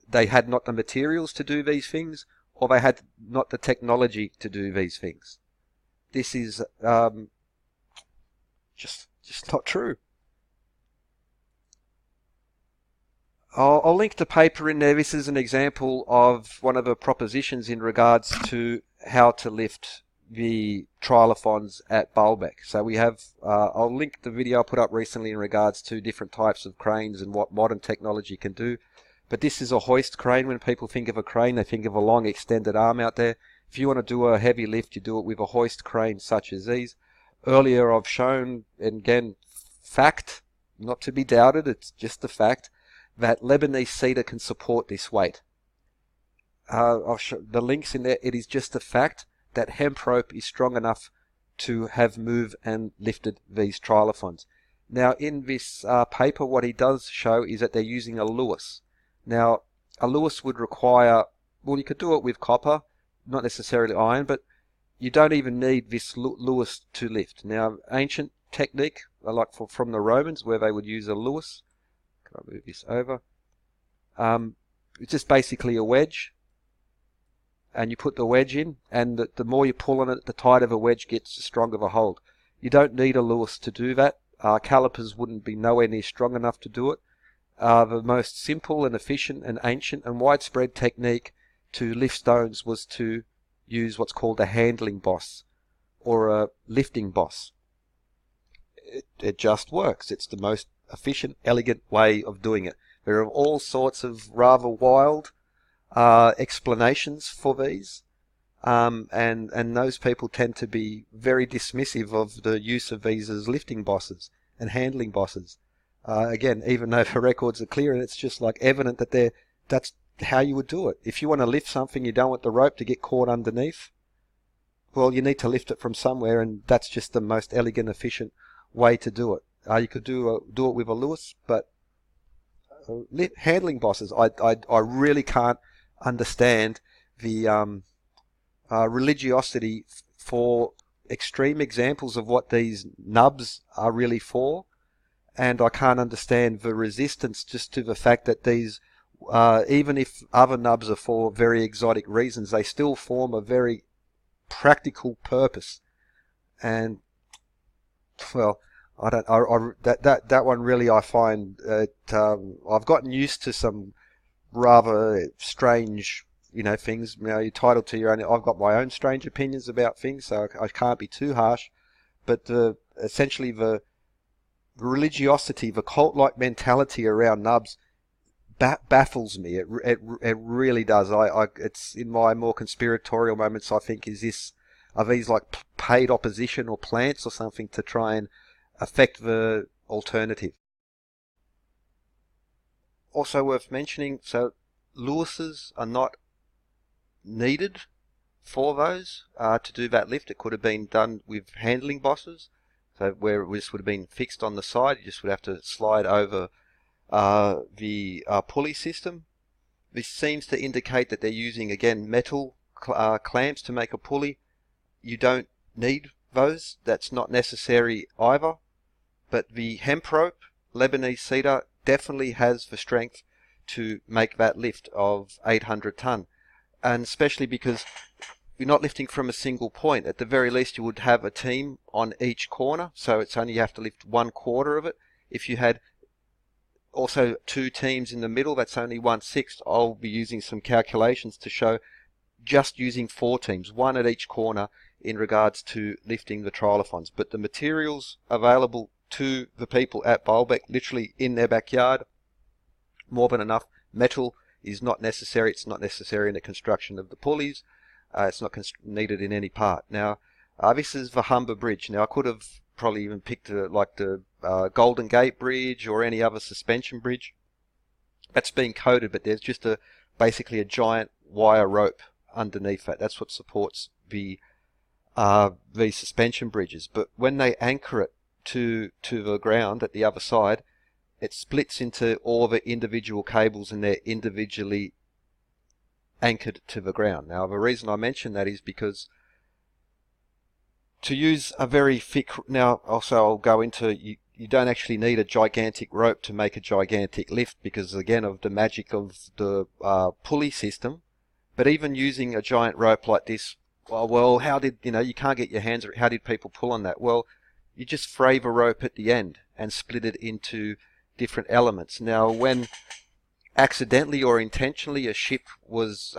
[SPEAKER 2] they had not the materials to do these things, or they had not the technology to do these things. This is just not true. I'll link the paper in there. This is an example of one of the propositions in regards to how to lift the Trilithons at Baalbek. So we have, I'll link the video I put up recently in regards to different types of cranes and what modern technology can do. But this is a hoist crane. When people think of a crane, they think of a long extended arm out there. If you want to do a heavy lift, you do it with a hoist crane such as these. Earlier I've shown, and again, fact, not to be doubted, it's just a fact, that Lebanese cedar can support this weight. I'll show the links in there. It is just a fact that hemp rope is strong enough to have moved and lifted these Trilithons. Now in this paper, what he does show is that they're using a Lewis. Now a Lewis would require, well, you could do it with copper, not necessarily iron, but you don't even need this Lewis to lift. Now ancient technique, like from the Romans, where they would use a Lewis. Can I move this over? It's just basically a wedge, and you put the wedge in, and the more you pull on it, the tighter the wedge gets, the stronger the hold. You don't need a Lewis to do that. Calipers wouldn't be nowhere near strong enough to do it. The most simple and efficient and ancient and widespread technique to lift stones was to use what's called a handling boss or a lifting boss. It just works. It's the most efficient, elegant way of doing it. There are all sorts of rather wild explanations for these, and those people tend to be very dismissive of the use of these as lifting bosses and handling bosses. Again, even though the records are clear, and it's just like evident that that's how you would do it. If you want to lift something, you don't want the rope to get caught underneath, well, you need to lift it from somewhere, and that's just the most elegant, efficient way to do it. You could do it with a Lewis, but handling bosses, I really can't understand the religiosity for extreme examples of what these nubs are really for, and I can't understand the resistance just to the fact that these, even if other nubs are for very exotic reasons, they still form a very practical purpose. And well, that one really, I find I've gotten used to some rather strange, things. You're entitled to your own. I've got my own strange opinions about things, so I can't be too harsh. But essentially, religiosity, the cult-like mentality around nubs baffles me. It really does. It's in my more conspiratorial moments. I think are these like paid opposition or plants or something to try and affect the alternative. Also worth mentioning, so Lewis's are not needed for those to do that lift. It could have been done with handling bosses, so where it just would have been fixed on the side. You just would have to slide over the pulley system. This seems to indicate that they're using, again, metal clamps to make a pulley. You don't need those. That's not necessary either. But the hemp rope, Lebanese cedar, definitely has the strength to make that lift of 800 ton. And especially because you're not lifting from a single point. At the very least, you would have a team on each corner, so it's only you have to lift 1/4 of it. If you had also 2 teams in the middle, that's only 1/6. I'll be using some calculations to show just using 4 teams, 1 at each corner, in regards to lifting the Trilithons. But the materials available to the people at Baalbek, literally in their backyard, more than enough. Metal is not necessary. It's not necessary in the construction of the pulleys. It's not needed in any part. Now, this is the Humber Bridge. Now, I could have probably even picked like the Golden Gate Bridge or any other suspension bridge. That's being coated, but there's just basically a giant wire rope underneath that. That's what supports the suspension bridges. But when they anchor it to the ground at the other side, it splits into all the individual cables, and they're individually anchored to the ground. Now, the reason I mention that is because to use a very thick, now also I'll go into, you don't actually need a gigantic rope to make a gigantic lift, because again of the magic of the pulley system. But even using a giant rope like this, well, how did, you can't get your hands, how did people pull on that? Well, you just fray the rope at the end and split it into different elements. Now, when accidentally or intentionally a ship was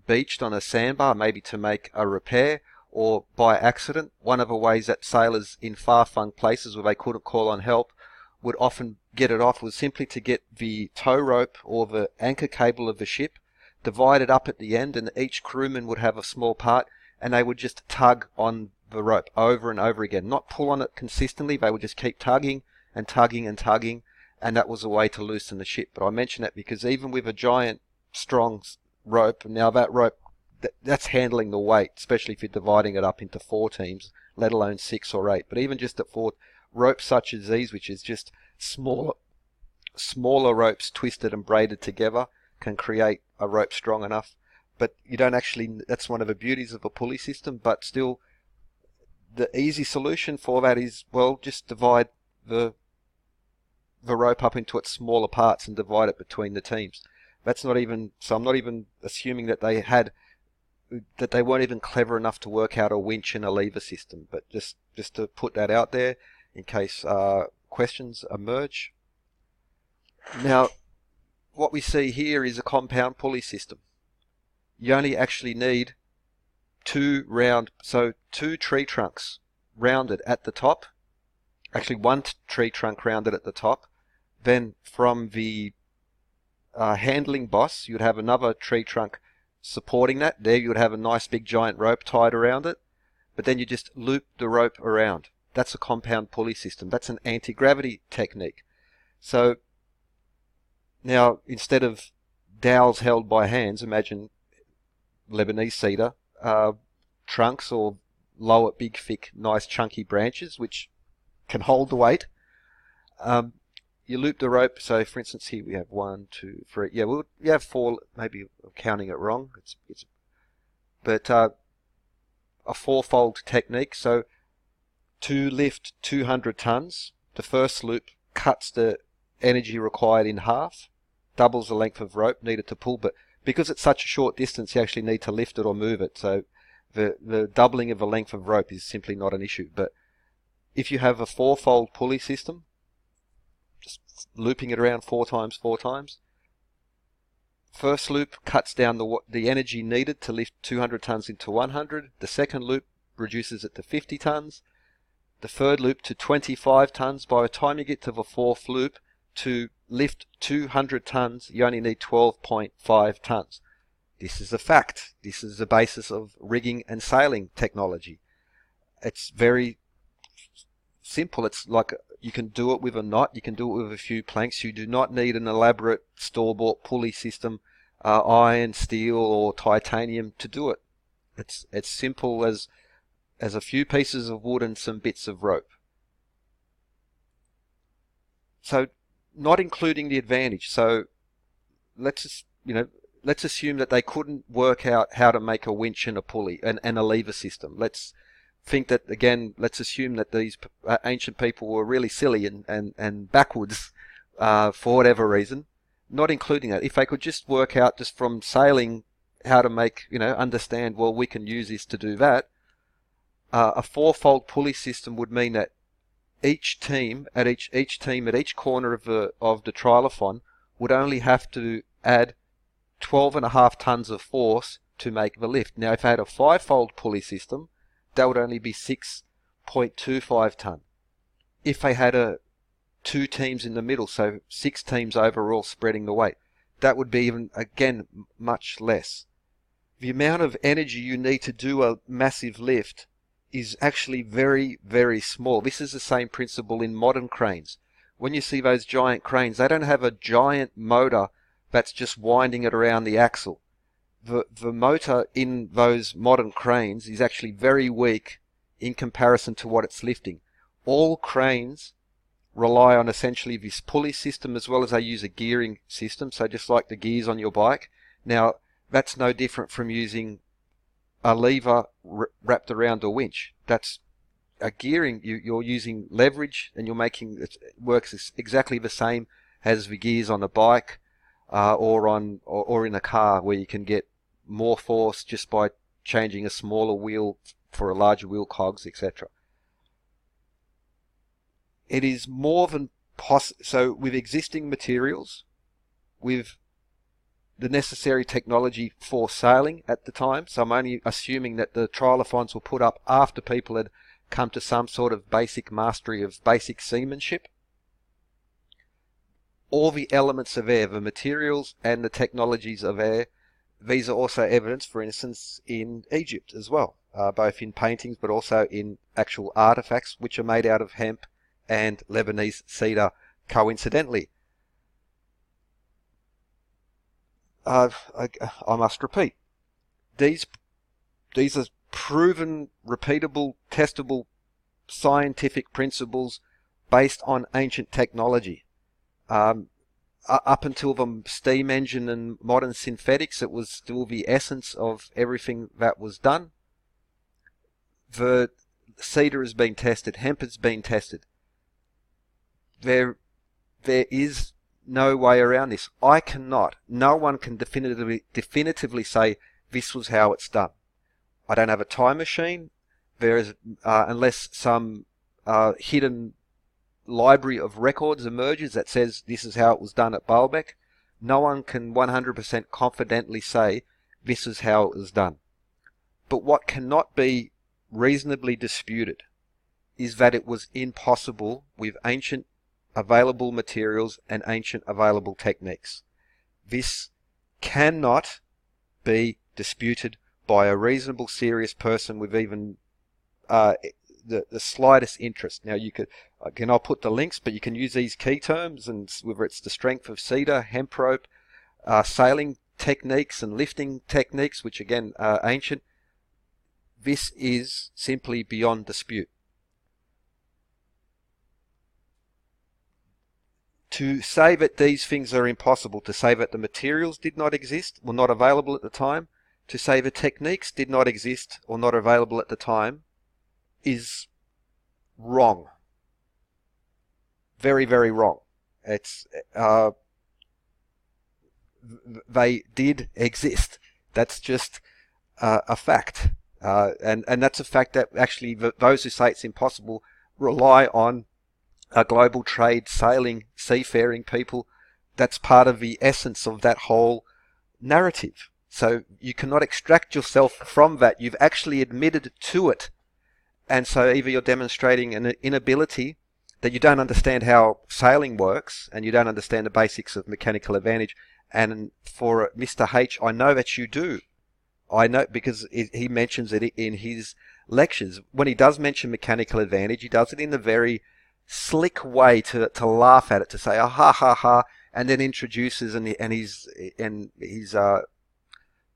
[SPEAKER 2] beached on a sandbar, maybe to make a repair, or by accident, one of the ways that sailors in far-flung places where they couldn't call on help would often get it off was simply to get the tow rope or the anchor cable of the ship, divide it up at the end, and each crewman would have a small part, and they would just tug on the rope over and over again. Not pull on it consistently, they would just keep tugging and tugging and tugging, and that was a way to loosen the ship. But I mention that because even with a giant, strong rope, now that rope, that's handling the weight, especially if you're dividing it up into 4 teams, let alone 6 or 8. But even just at 4, ropes such as these, which is just smaller ropes twisted and braided together, can create a rope strong enough. But you don't actually, that's one of the beauties of a pulley system, but still the easy solution for that is, well, just divide the rope up into its smaller parts and divide it between the teams. That's not even, so I'm not even assuming that they weren't even clever enough to work out a winch and a lever system, but just to put that out there in case questions emerge. Now, what we see here is a compound pulley system. You only actually need 2 tree trunks rounded at the top, actually 1 tree trunk rounded at the top. Then from the handling boss, you'd have another tree trunk supporting that. There you would have a nice big giant rope tied around it, but then you just loop the rope around. That's a compound pulley system. That's an anti-gravity technique. So now, instead of dowels held by hands, imagine Lebanese cedar trunks, or lower, big, thick, nice, chunky branches which can hold the weight. You loop the rope. So, for instance, here we have 1, 2, 3. Yeah, we have 4. Maybe I'm counting it wrong. But a 4-fold technique. So, to lift 200 tons, the first loop cuts the energy required in half, doubles the length of rope needed to pull. But because it's such a short distance, you actually need to lift it or move it. So, the doubling of the length of rope is simply not an issue. But if you have a 4-fold pulley system, just looping it around 4 times, 4 times. First loop cuts down the energy needed to lift 200 tons into 100. The second loop reduces it to 50 tons. the third loop to 25 tons. By the time you get to the fourth loop, to lift 200 tons, you only need 12.5 tons. This is a fact. This is the basis of rigging and sailing technology. It's very simple. It's like you can do it with a knot, you can do it with a few planks. You do not need an elaborate store-bought pulley system, iron, steel, or titanium to do it. It's simple as a few pieces of wood and some bits of rope. So, not including the advantage. So, let's assume that they couldn't work out how to make a winch and a pulley and a lever system. Let's assume that these ancient people were really silly and backwards for whatever reason. Not including that. If they could just work out just from sailing how to make, understand, well, we can use this to do that. A fourfold pulley system would mean that each team at each corner of the Trilithon would only have to add 12.5 tons of force to make the lift. Now, if they had a fivefold pulley system, that would only be 6.25 ton. If they had two teams in the middle, so 6 teams overall spreading the weight, that would be even, again, much less. The amount of energy you need to do a massive lift is actually very, very small. This is the same principle in modern cranes. When you see those giant cranes, they don't have a giant motor that's just winding it around the axle. The motor in those modern cranes is actually very weak in comparison to what it's lifting. All cranes rely on essentially this pulley system, as well as they use a gearing system, so just like the gears on your bike. Now, that's no different from using a lever wrapped around a winch. That's a gearing. You're using leverage, and it works exactly the same as the gears on a bike or in a car, where you can get more force just by changing a smaller wheel for a larger wheel cogs, etc. It is more than possible. So with existing materials, with the necessary technology for sailing at the time, so I'm only assuming that the Trilithons were put up after people had come to some sort of basic mastery of basic seamanship. All the elements are there, the materials and the technologies are there. These are also evidence, for instance, in Egypt as well, both in paintings but also in actual artifacts, which are made out of hemp and Lebanese cedar, coincidentally. I must repeat, these are proven, repeatable, testable, scientific principles based on ancient technology. Up until the steam engine and modern synthetics, it was still the essence of everything that was done. The cedar has been tested, hemp has been tested. There is no way around this. No one can definitively say this was how it's done. I don't have a time machine. There is, unless some hidden library of records emerges that says this is how it was done at Baalbek, no one can 100% confidently say this is how it was done. But what cannot be reasonably disputed is that it was impossible with ancient available materials and ancient available techniques. This cannot be disputed by a reasonable, serious person with even the slightest interest. Now, I'll put the links, but you can use these key terms, and whether it's the strength of cedar, hemp rope, sailing techniques and lifting techniques, which again are ancient. This is simply beyond dispute. To say that these things are impossible, to say that the materials did not exist, were not available at the time, to say the techniques did not exist or not available at the time, is wrong. Very, very wrong. It's they did exist. That's just a fact, and that's a fact that actually those who say it's impossible rely on a global trade, sailing, seafaring people. That's part of the essence of that whole narrative. So you cannot extract yourself from that. You've actually admitted to it.
[SPEAKER 1] And so either you're demonstrating an inability, that you don't understand how sailing works, and you don't understand the basics of mechanical advantage. And for Mr. H, I know that you do. I know, because he mentions it in his lectures. When he does mention mechanical advantage, he does it in a very slick way to laugh at it, to say, ah, ha, ha, ha, and then introduces and his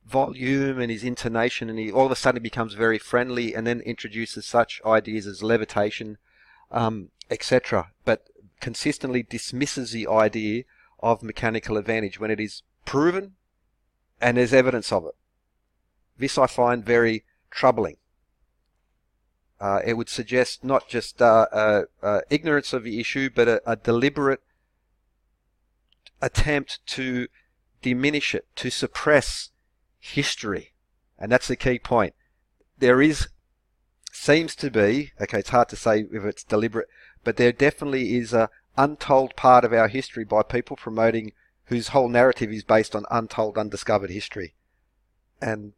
[SPEAKER 1] volume and his intonation, and he all of a sudden becomes very friendly, and then introduces such ideas as levitation, etc. But consistently dismisses the idea of mechanical advantage when it is proven and there's evidence of it. This I find very troubling. It would suggest not just ignorance of the issue, but a deliberate attempt to diminish it, to suppress history. And that's the key point. There seems to be, okay, it's hard to say if it's deliberate, but there definitely is a untold part of our history by people promoting whose whole narrative is based on untold, undiscovered history. And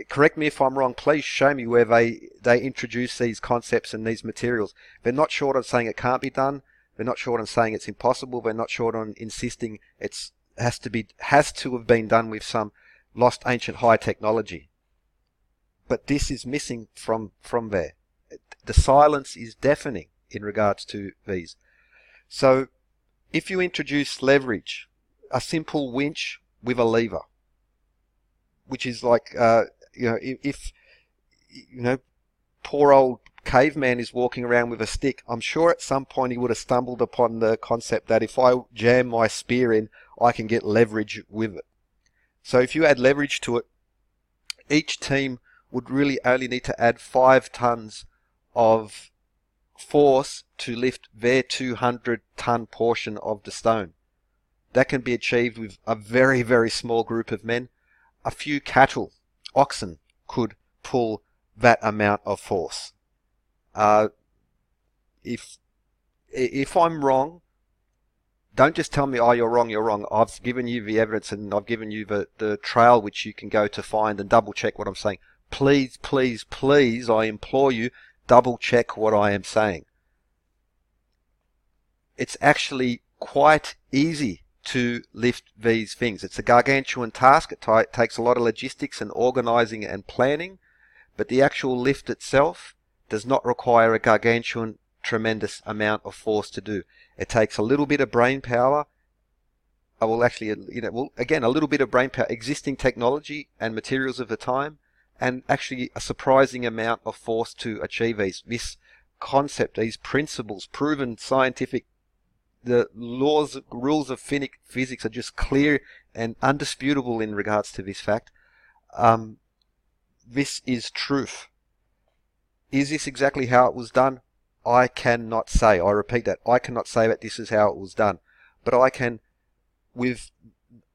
[SPEAKER 1] correct me if I'm wrong, please show me where they introduce these concepts and these materials. They're not short on saying it can't be done. They're not short on saying it's impossible. They're not short on insisting it has to have been done with some lost ancient high technology. But this is missing from there. The silence is deafening in regards to these. So if you introduce leverage, a simple winch with a lever, which is like, if poor old caveman is walking around with a stick, I'm sure at some point he would have stumbled upon the concept that if I jam my spear in, I can get leverage with it. So if you add leverage to it, each team would really only need to add 5 tons of force to lift their 200-ton portion of the stone. That can be achieved with a very, very small group of men. A few cattle, oxen, could pull that amount of force. If I'm wrong, don't just tell me, oh, you're wrong, you're wrong. I've given you the evidence, and I've given you the trail which you can go to find and double check what I'm saying. Please, please, please, I implore you, double check what I am saying. It's actually quite easy to lift these things. It's a gargantuan task. It takes a lot of logistics and organizing and planning, but the actual lift itself does not require a gargantuan, tremendous amount of force to do. It takes a little bit of brain power. Again, a little bit of brain power, existing technology and materials of the time, and actually a surprising amount of force to achieve these. This concept, these principles, proven scientific, the rules of physics are just clear and undisputable in regards to this fact. This is truth. Is this exactly how it was done? I cannot say. I repeat that. I cannot say that this is how it was done. But I can, with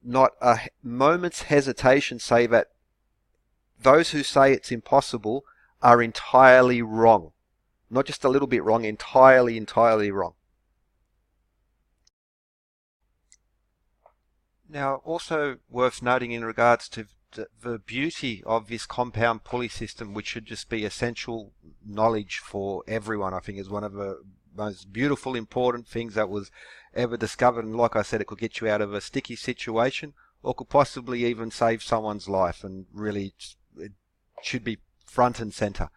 [SPEAKER 1] not a moment's hesitation, say that those who say it's impossible are entirely wrong. Not just a little bit wrong, entirely wrong. Now, also worth noting in regards to the beauty of this compound pulley system, which should just be essential knowledge for everyone, I think is one of the most beautiful, important things that was ever discovered. And like I said, it could get you out of a sticky situation, or could possibly even save someone's life, and really it should be front and center.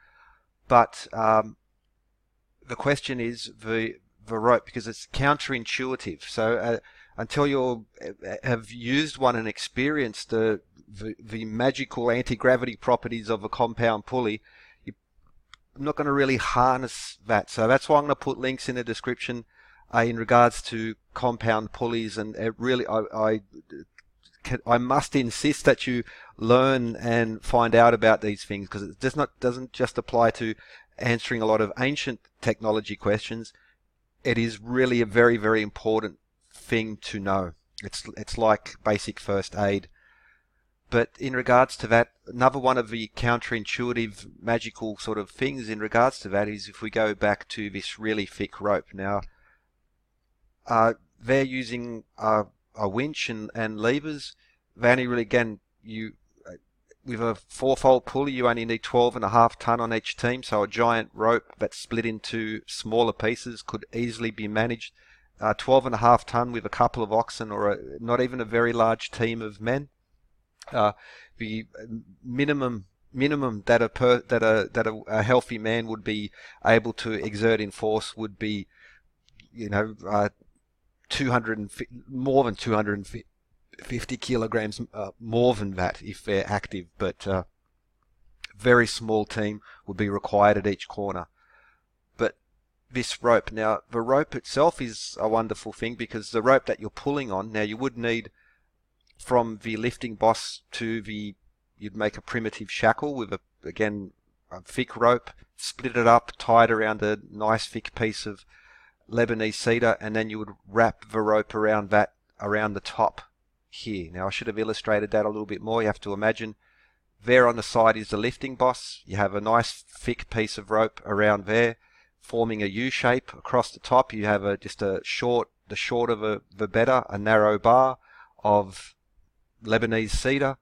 [SPEAKER 1] But the question is the rope, because it's counterintuitive. So until you have used one and experienced the magical anti-gravity properties of a compound pulley, you're not going to really harness that. So that's why I'm going to put links in the description in regards to compound pulleys. And it really, I must insist that you learn and find out about these things, because it doesn't just apply to answering a lot of ancient technology questions. It is really a very, very important thing to know. It's like basic first aid. But in regards to that, another one of the counterintuitive magical sort of things in regards to that is if we go back to this really thick rope. Now, they're using a winch and levers. They only really, again, with a 4-fold pulley, you only need 12.5 ton on each team, so a giant rope that's split into smaller pieces could easily be managed. 12.5 ton with a couple of oxen, or not even a very large team of men. The minimum that a healthy man would be able to exert in force would be, more than 250 kilograms, more than that if they're active, but very small team would be required at each corner. But this rope, now the rope itself is a wonderful thing, because the rope that you're pulling on, now you would need from the lifting boss to you'd make a primitive shackle with a thick rope, split it up, tied around a nice thick piece of Lebanese cedar, and then you would wrap the rope around the top here. Now I should have illustrated that a little bit more. You have to imagine there on the side is the lifting boss. You have a nice thick piece of rope around there, forming a U shape. Across the top you have the shorter the better, a narrow bar of Lebanese cedar.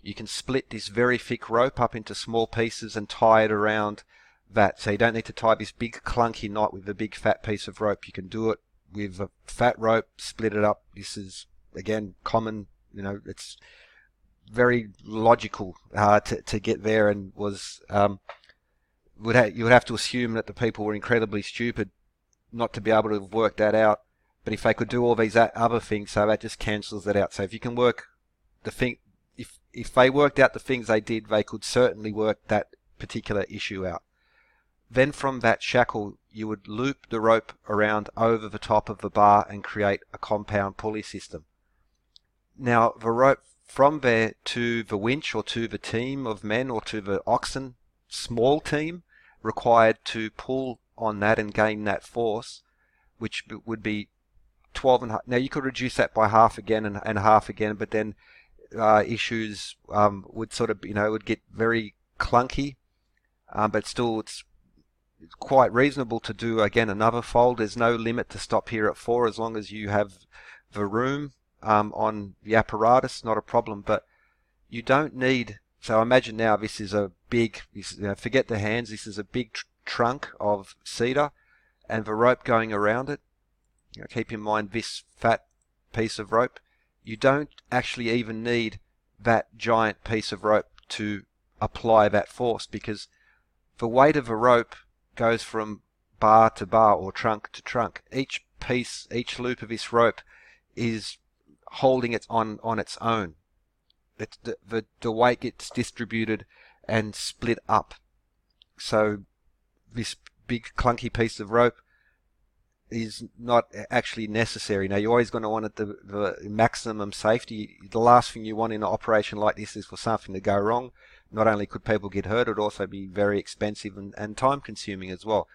[SPEAKER 1] You can split this very thick rope up into small pieces and tie it around that. So you don't need to tie this big clunky knot with a big fat piece of rope. You can do it with a fat rope, split it up. This is, again, common, it's very logical to get there, and was you would have to assume that the people were incredibly stupid not to be able to have worked that out. But if they could do all these other things, so that just cancels that out. So if you can work the thing, if they worked out the things they did, they could certainly work that particular issue out. Then from that shackle, you would loop the rope around over the top of the bar and create a compound pulley system. Now, the rope from there to the winch, or to the team of men, or to the oxen, small team, required to pull on that and gain that force, which would be 12.5. Now, you could reduce that by half again and half again, but then issues would sort of, would get very clunky, but still it's quite reasonable to do again another fold. There's no limit to stop here at 4 as long as you have the room on the apparatus, not a problem. But you don't need, so imagine now this is a big, forget the hands, this is a big trunk of cedar and the rope going around it. Keep in mind this fat piece of rope. You don't actually even need that giant piece of rope to apply that force, because the weight of a rope goes from bar to bar, or trunk to trunk. Each piece, each loop of this rope is holding it on its own. The weight gets distributed and split up. So this big clunky piece of rope is not actually necessary. Now, you're always going to want it the maximum safety. The last thing you want in an operation like this is for something to go wrong. Not only could people get hurt, it would also be very expensive and time consuming as well.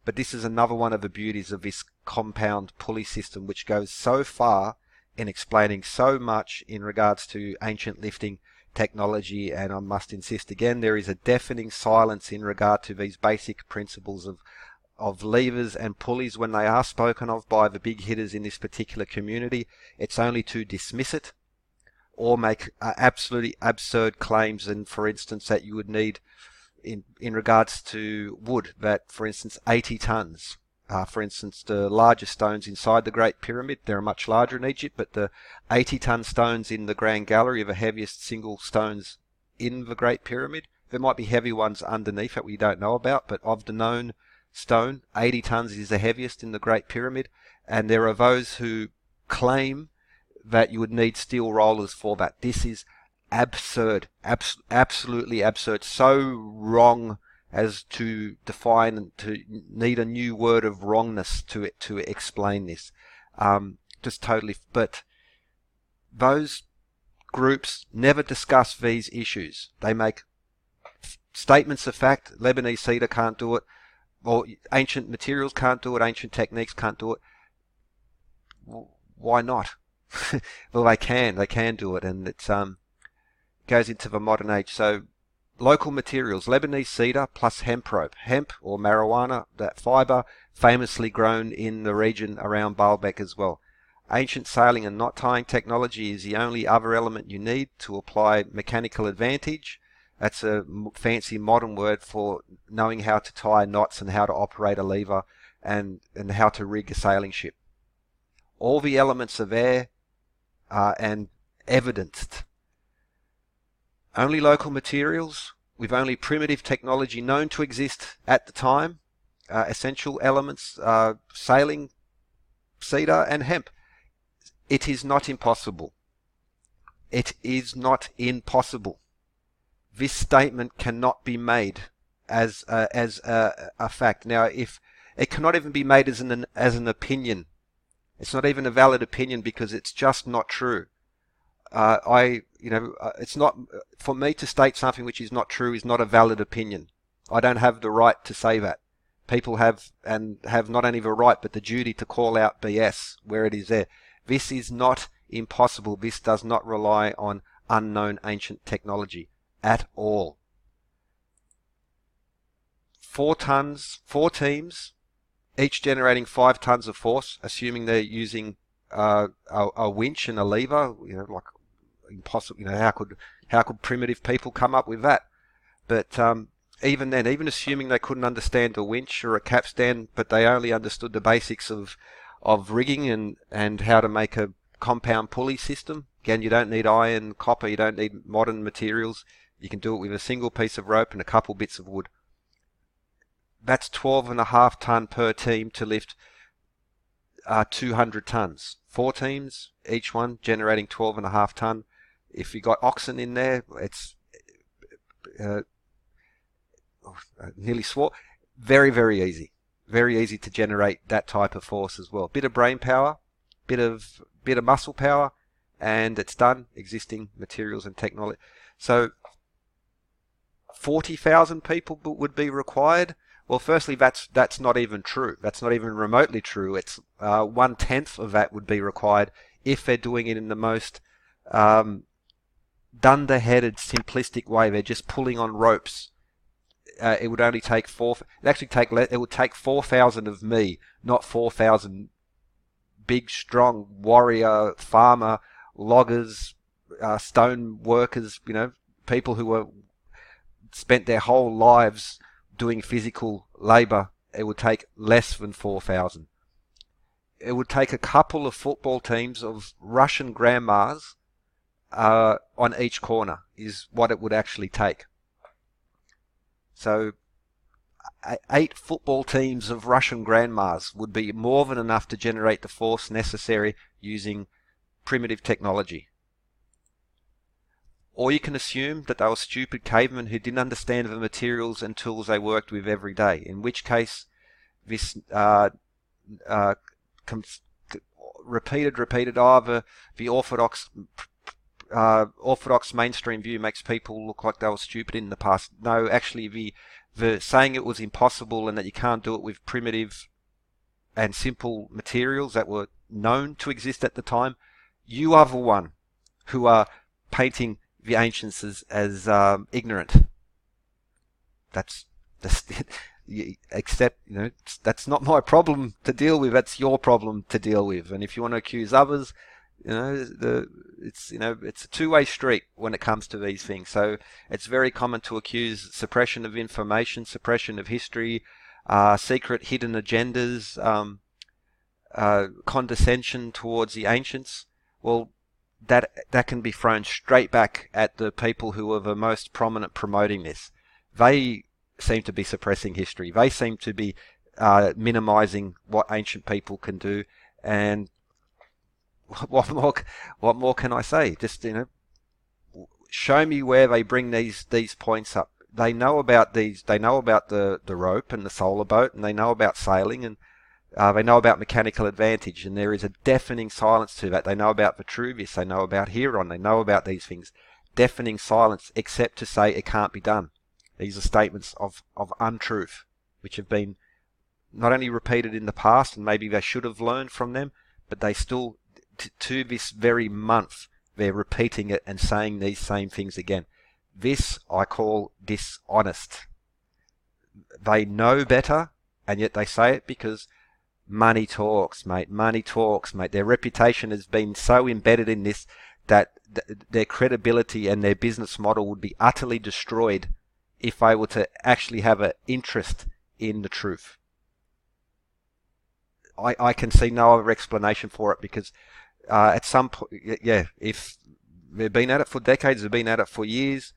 [SPEAKER 1] But this is another one of the beauties of this compound pulley system, which goes so far in explaining so much in regards to ancient lifting technology. And I must insist again, there is a deafening silence in regard to these basic principles of levers and pulleys when they are spoken of by the big hitters in this particular community. It's only to dismiss it or make absolutely absurd claims. And for instance, that you would need in regards to wood, that for instance 80 tons. For instance, the largest stones inside the Great Pyramid, they're much larger in Egypt, but the 80-ton stones in the Grand Gallery are the heaviest single stones in the Great Pyramid. There might be heavy ones underneath that we don't know about, but of the known stone, 80 tons is the heaviest in the Great Pyramid, and there are those who claim that you would need steel rollers for that. This is absurd, absolutely absurd, so wrong as to define and to need a new word of wrongness to explain this. Just totally. But those groups never discuss these issues. They make statements of fact. Lebanese cedar can't do it, or ancient materials can't do it, ancient techniques can't do it. Why not? Well, they can do it, and it goes into the modern age. So local materials, Lebanese cedar plus hemp rope. Hemp or marijuana, that fibre, famously grown in the region around Baalbek as well.
[SPEAKER 2] Ancient sailing and knot tying technology is the only other element you need to apply mechanical advantage. That's a fancy modern word for knowing how to tie knots and how to operate a lever and how to rig a sailing ship. All the elements are there and evidenced. Only local materials with only primitive technology known to exist at the time. Essential elements, sailing, cedar and hemp. It is not impossible. It is not impossible. This statement cannot be made as a fact. Now, if it cannot even be made as an opinion, it's not even a valid opinion because it's just not true. It's not for me to state something which is not true is not a valid opinion. I don't have the right to say that. People have not only the right but the duty to call out BS where it is there. This is not impossible. This does not rely on unknown ancient technology at all. 4 teams, each generating 5 tons of force, assuming they're using a winch and a lever. Like impossible. How could primitive people come up with that? But even then, even assuming they couldn't understand a winch or a capstan, but they only understood the basics of rigging and how to make a compound pulley system. Again, you don't need iron, copper, you don't need modern materials. You can do it with a single piece of rope and a couple bits of wood. That's 12.5 ton per team to lift 200 tons. 4 teams, each one generating 12.5 ton. If you got oxen in there, it's nearly swore. Very, very easy. Very easy to generate that type of force as well. Bit of brain power, bit of muscle power, and it's done. Existing materials and technology. So 40,000 people would be required. Well, firstly, that's not even true. That's not even remotely true. It's 1/10 of that would be required if they're doing it in the most dunderheaded, simplistic way. They're just pulling on ropes. It would only take it would take 4,000 of me, not 4,000 big, strong warrior, farmer, loggers, stone workers. People who were spent their whole lives doing physical labor. It would take less than 4,000. It would take a couple of football teams of Russian grandmas on each corner is what it would actually take. So 8 football teams of Russian grandmas would be more than enough to generate the force necessary using primitive technology. Or you can assume that they were stupid cavemen who didn't understand the materials and tools they worked with every day, in which case this repeated, the orthodox mainstream view makes people look like they were stupid in the past. No, actually the saying it was impossible and that you can't do it with primitive and simple materials that were known to exist at the time, you are the one who are painting the ancients as ignorant. That's except that's not my problem to deal with. That's your problem to deal with. And if you want to accuse others, it's a two-way street when it comes to these things. So it's very common to accuse suppression of information, suppression of history, secret hidden agendas, condescension towards the ancients. Well, that can be thrown straight back at the people who are the most prominent promoting this. They seem to be suppressing history. They seem to be minimizing what ancient people can do. And what more can I say? Just show me where they bring these points up. They know about these. They know about the rope and the solar boat, and they know about sailing, and they know about mechanical advantage, and there is a deafening silence to that. They know about Vitruvius, they know about Heron, they know about these things. Deafening silence, except to say it can't be done. These are statements of untruth, which have been not only repeated in the past, and maybe they should have learned from them, but they still, to this very month, they're repeating it and saying these same things again. This I call dishonest. They know better, and yet they say it because Money talks, mate. Money talks, mate. Their reputation has been so embedded in this that their credibility and their business model would be utterly destroyed if they were to actually have an interest in the truth. I can see no other explanation for it, because at some point, yeah, if they've been at it for decades, they've been at it for years,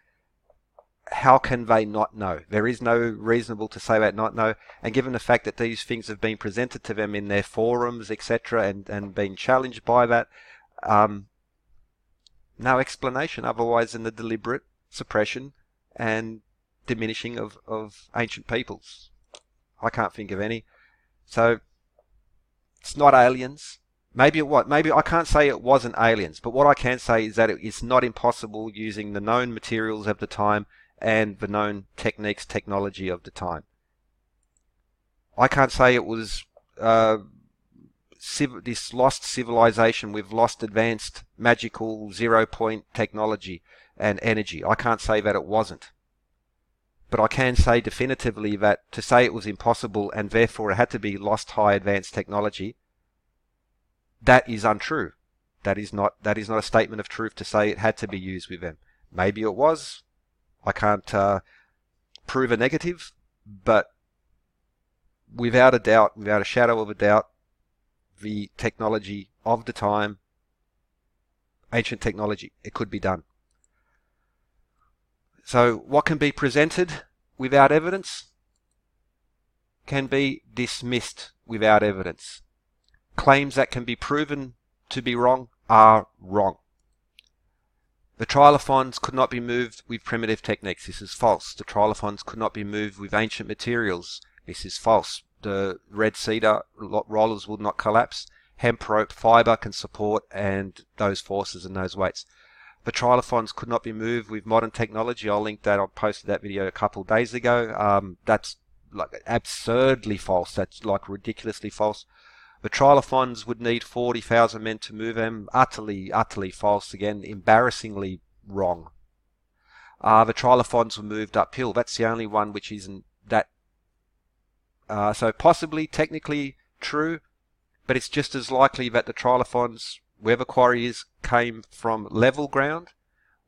[SPEAKER 2] how can they not know? There is no reasonable to say they not know. And given the fact that these things have been presented to them in their forums, etc., and been challenged by that, no explanation otherwise than the deliberate suppression and diminishing of ancient peoples. I can't think of any. So it's not aliens. Maybe it was. Maybe I can't say it wasn't aliens, but what I can say is that it's not impossible using the known materials of the time and the known techniques, technology of the time. I can't say it was this lost civilization with lost advanced magical 0-point technology and energy. I can't say that it wasn't. But I can say definitively that to say it was impossible and therefore it had to be lost high advanced technology, that is untrue. That is not a statement of truth to say it had to be used with them. Maybe it was. I can't prove a negative, but without a doubt, without a shadow of a doubt, the technology of the time, ancient technology, it could be done. So what can be presented without evidence can be dismissed without evidence. Claims that can be proven to be wrong are wrong. The Trilithons could not be moved with primitive techniques. This is false. The Trilithons could not be moved with ancient materials. This is false. The red cedar rollers would not collapse. Hemp rope fiber can support and those forces and those weights. The Trilithons could not be moved with modern technology. I'll link that. I posted that video a couple of days ago. That's like absurdly false. That's like ridiculously false. The Trilithons would need 40,000 men to move them. Utterly, utterly false. Again, embarrassingly wrong. The Trilithons were moved uphill. That's the only one which isn't that. So possibly, technically true, but it's just as likely that the Trilithons, where the quarry is, came from level ground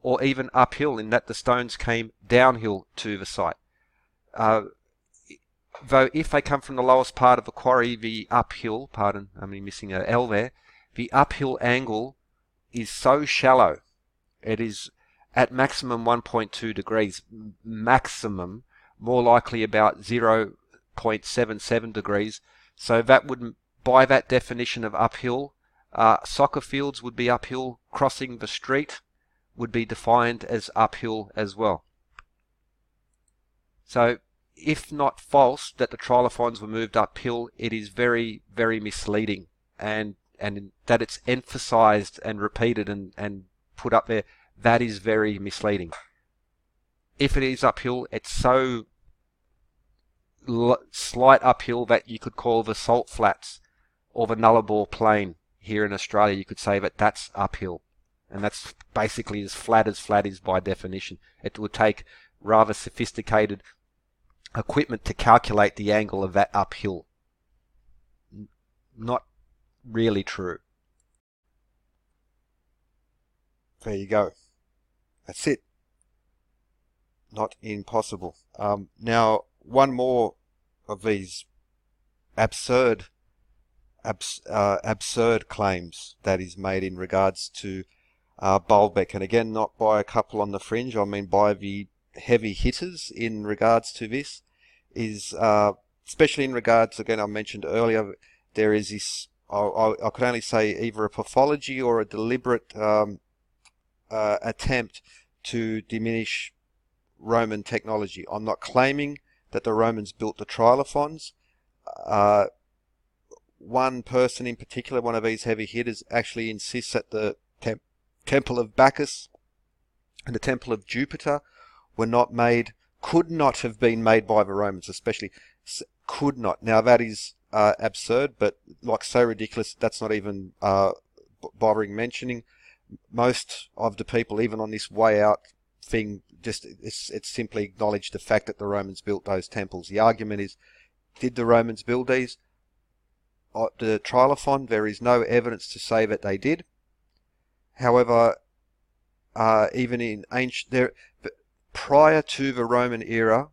[SPEAKER 2] or even uphill, in that the stones came downhill to the site. Though if they come from the lowest part of the quarry, the uphill, pardon, I'm missing a L there, the uphill angle is so shallow. It is at maximum 1.2 degrees, maximum, more likely about 0.77 degrees. So that would, by that definition of uphill, soccer fields would be uphill, crossing the street would be defined as uphill as well. So, if not false that the Trilithons were moved uphill, it is very, very misleading, and that it's emphasized and repeated and put up there, that is very misleading. If it is uphill, it's so slight uphill that you could call the Salt Flats or the Nullarbor Plain here in Australia. You could say that that's uphill, and that's basically as flat is by definition. It would take rather sophisticated equipment to calculate the angle of that uphill. Not really true.
[SPEAKER 1] There you go. That's it. Not impossible. Now, one more of these absurd claims that is made in regards to Baalbek, and again, not by a couple on the fringe, I mean by the heavy hitters in regards to this, is especially in regards, again, I mentioned earlier, there is this, I could only say either a pathology or a deliberate attempt to diminish Roman technology. I'm not claiming that the Romans built the Trilithons. One person in particular, one of these heavy hitters, actually insists that the Temple of Bacchus and the Temple of Jupiter were not made, could not have been made by the Romans, especially could not. Now that is absurd, but like so ridiculous, that's not even bothering mentioning. Most of the people, even on this way out thing, just it's simply acknowledged the fact that the Romans built those temples. The argument is, did the Romans build these? the Trilithon, there is no evidence to say that they did. However, even in prior to the Roman era,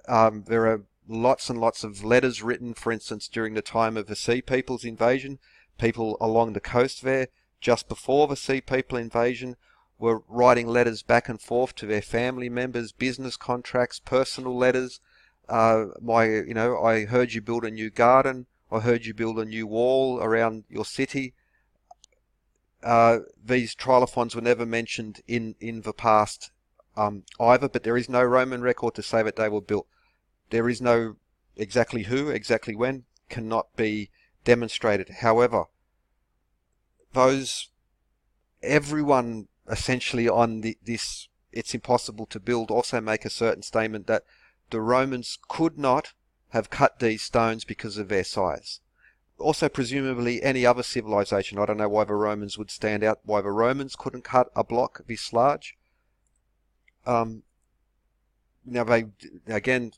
[SPEAKER 1] there are lots and lots of letters written, for instance, during the time of the Sea People's invasion. People along the coast there, just before the Sea People invasion, were writing letters back and forth to their family members, business contracts, personal letters. I heard you build a new garden. I heard you build a new wall around your city. These Trilithons were never mentioned in the past either, but there is no Roman record to say that they were built. There is no exactly who, exactly when, cannot be demonstrated. However, everyone essentially on this it's impossible to build also make a certain statement that the Romans could not have cut these stones because of their size. Also, presumably, any other civilization. I don't know why the Romans would stand out, why the Romans couldn't cut a block this large. Now, again,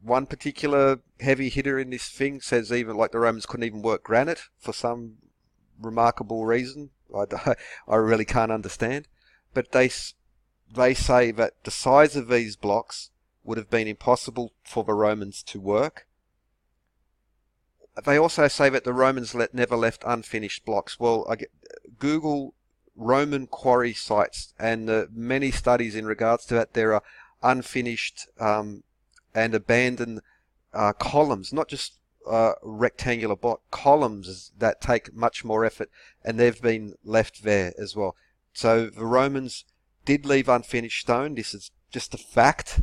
[SPEAKER 1] one particular heavy hitter in this thing says even like the Romans couldn't even work granite for some remarkable reason. I really can't understand. But they say that the size of these blocks would have been impossible for the Romans to work. They also say that the Romans never left unfinished blocks. Well, Google Roman quarry sites, and many studies in regards to that. There are unfinished and abandoned columns, not just rectangular block columns that take much more effort, and they've been left there as well. So the Romans did leave unfinished stone. This is just a fact.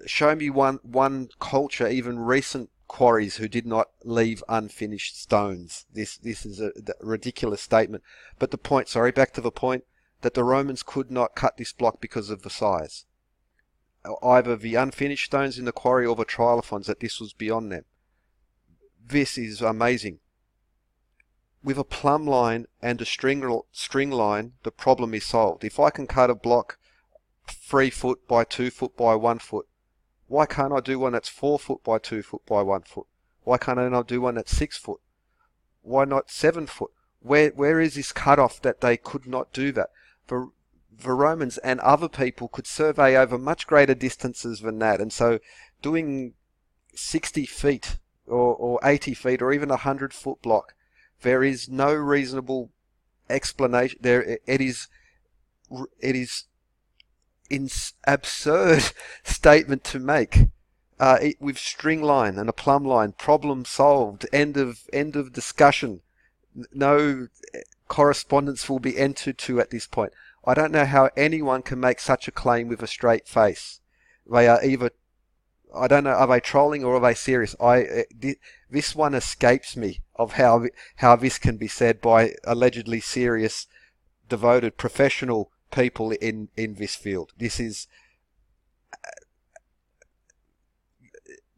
[SPEAKER 1] Show me one culture, even recent quarries, who did not leave unfinished stones. This is a ridiculous statement. But back to the point, that the Romans could not cut this block because of the size. Either the unfinished stones in the quarry or the Trilithons, that this was beyond them. This is amazing. With a plumb line and a string line, the problem is solved. If I can cut a block 3 foot by 2 foot by 1 foot, why can't I do one that's 4 foot by 2 foot by 1 foot? Why can't I not do one that's 6 foot? Why not 7 foot? Where is this cutoff that they could not do that? The Romans and other people could survey over much greater distances than that, and so doing 60 feet or 80 feet or even 100-foot block, there is no reasonable explanation. It is absurd statement to make. With string line and a plumb line, problem solved. End of discussion. No correspondence will be entered to at this point. I don't know how anyone can make such a claim with a straight face. They are either, I don't know, are they trolling or are they serious? This one escapes me of how this can be said by allegedly serious, devoted, professional people in this field. This is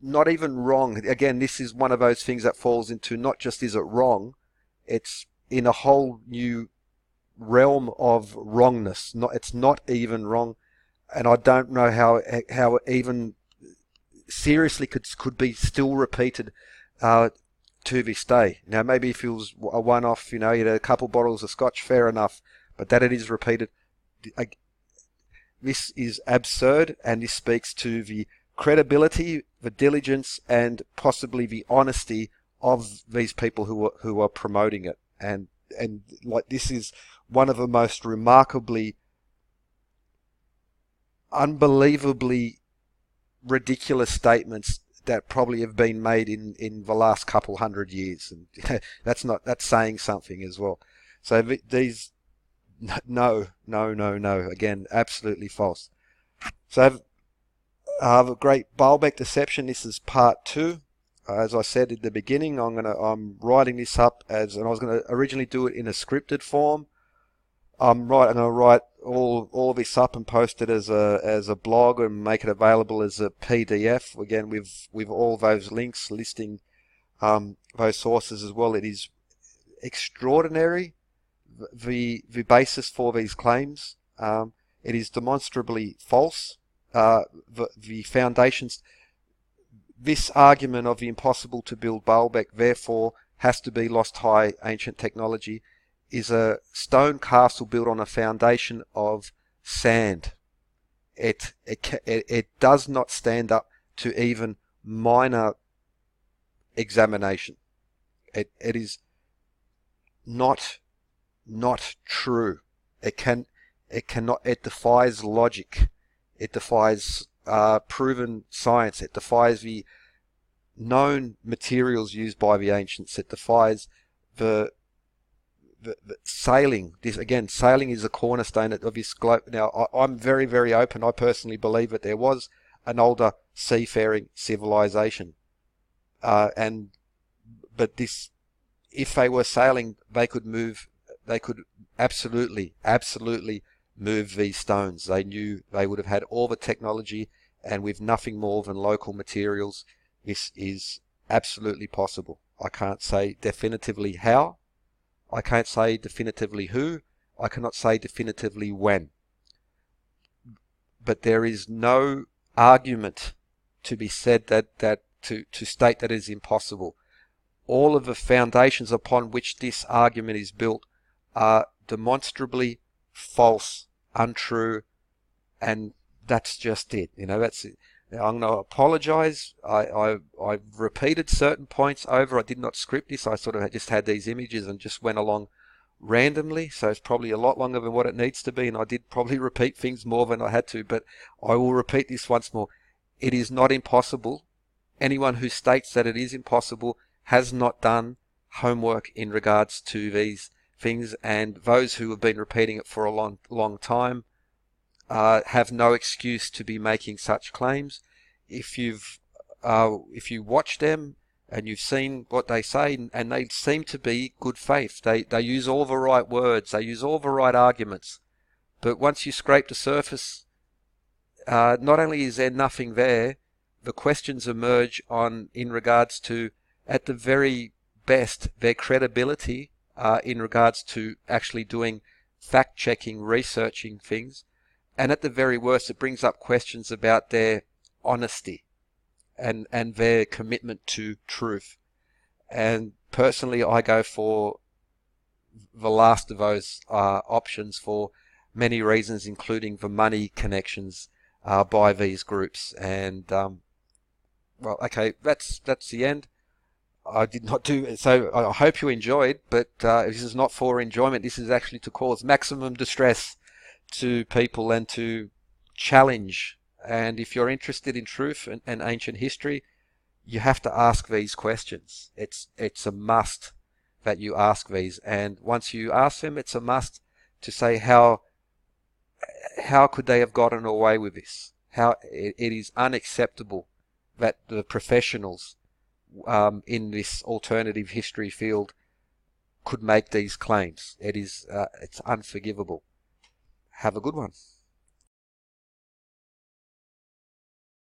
[SPEAKER 1] not even wrong. Again, this is one of those things that falls into not just is it wrong, it's in a whole new realm of wrongness. It's not even wrong, and I don't know how even seriously could be still repeated to this day. Now, maybe if it was a one-off, you had a couple bottles of scotch, fair enough, but that it is repeated, this is absurd, and this speaks to the credibility, the diligence, and possibly the honesty of these people who are promoting it. And like, this is one of the most remarkably, unbelievably ridiculous statements that probably have been made in the last couple 100 years, and that's saying something as well. So these, no, again, absolutely false. So the great Baalbek deception. This is part 2. As I said at the beginning, I'm writing this up and I was gonna originally do it in a scripted form. I'm gonna write all this up and post it as a blog and make it available as a PDF. Again, with all those links listing those sources as well. It is extraordinary, the basis for these claims. It is demonstrably false. The foundations, this argument of the impossible to build Baalbek, therefore has to be lost high ancient technology, is a stone castle built on a foundation of sand. It does not stand up to even minor examination. It is not true. It cannot. It defies logic. It defies proven science. It defies the known materials used by the ancients. It defies the sailing. Sailing is a cornerstone of this globe. Now, I'm very, very open. I personally believe that there was an older seafaring civilization, but if they were sailing, they could move. They could absolutely move these stones. They knew they would have had all the technology, and with nothing more than local materials, this is absolutely possible. I can't say definitively how. I can't say definitively who. I cannot say definitively when. But there is no argument to be said to state that it is impossible. All of the foundations upon which this argument is built are demonstrably false, untrue, and that's just it. That's it. Now, I'm going to apologise. I've repeated certain points over. I did not script this. I sort of just had these images and just went along randomly. So it's probably a lot longer than what it needs to be. And I did probably repeat things more than I had to. But I will repeat this once more. It is not impossible. Anyone who states that it is impossible has not done homework in regards to these things. And those who have been repeating it for a long time have no excuse to be making such claims. If you watch them and you've seen what they say, and they seem to be good faith, they use all the right words, they use all the right arguments, but once you scrape the surface, not only is there nothing there, the questions emerge in regards to, at the very best, their credibility in regards to actually doing fact-checking, researching things. And at the very worst, it brings up questions about their honesty and their commitment to truth. And personally, I go for the last of those options for many reasons, including the money connections by these groups. And well, okay, that's the end. I did not do so. I hope you enjoyed, but this is not for enjoyment. This is actually to cause maximum distress to people and to challenge. And if you're interested in truth and ancient history, you have to ask these questions. It's a must that you ask these, and once you ask them, it's a must to say how could they have gotten away with this? How it is unacceptable that the professionals in this alternative history field could make these claims. It's unforgivable. Have a good one.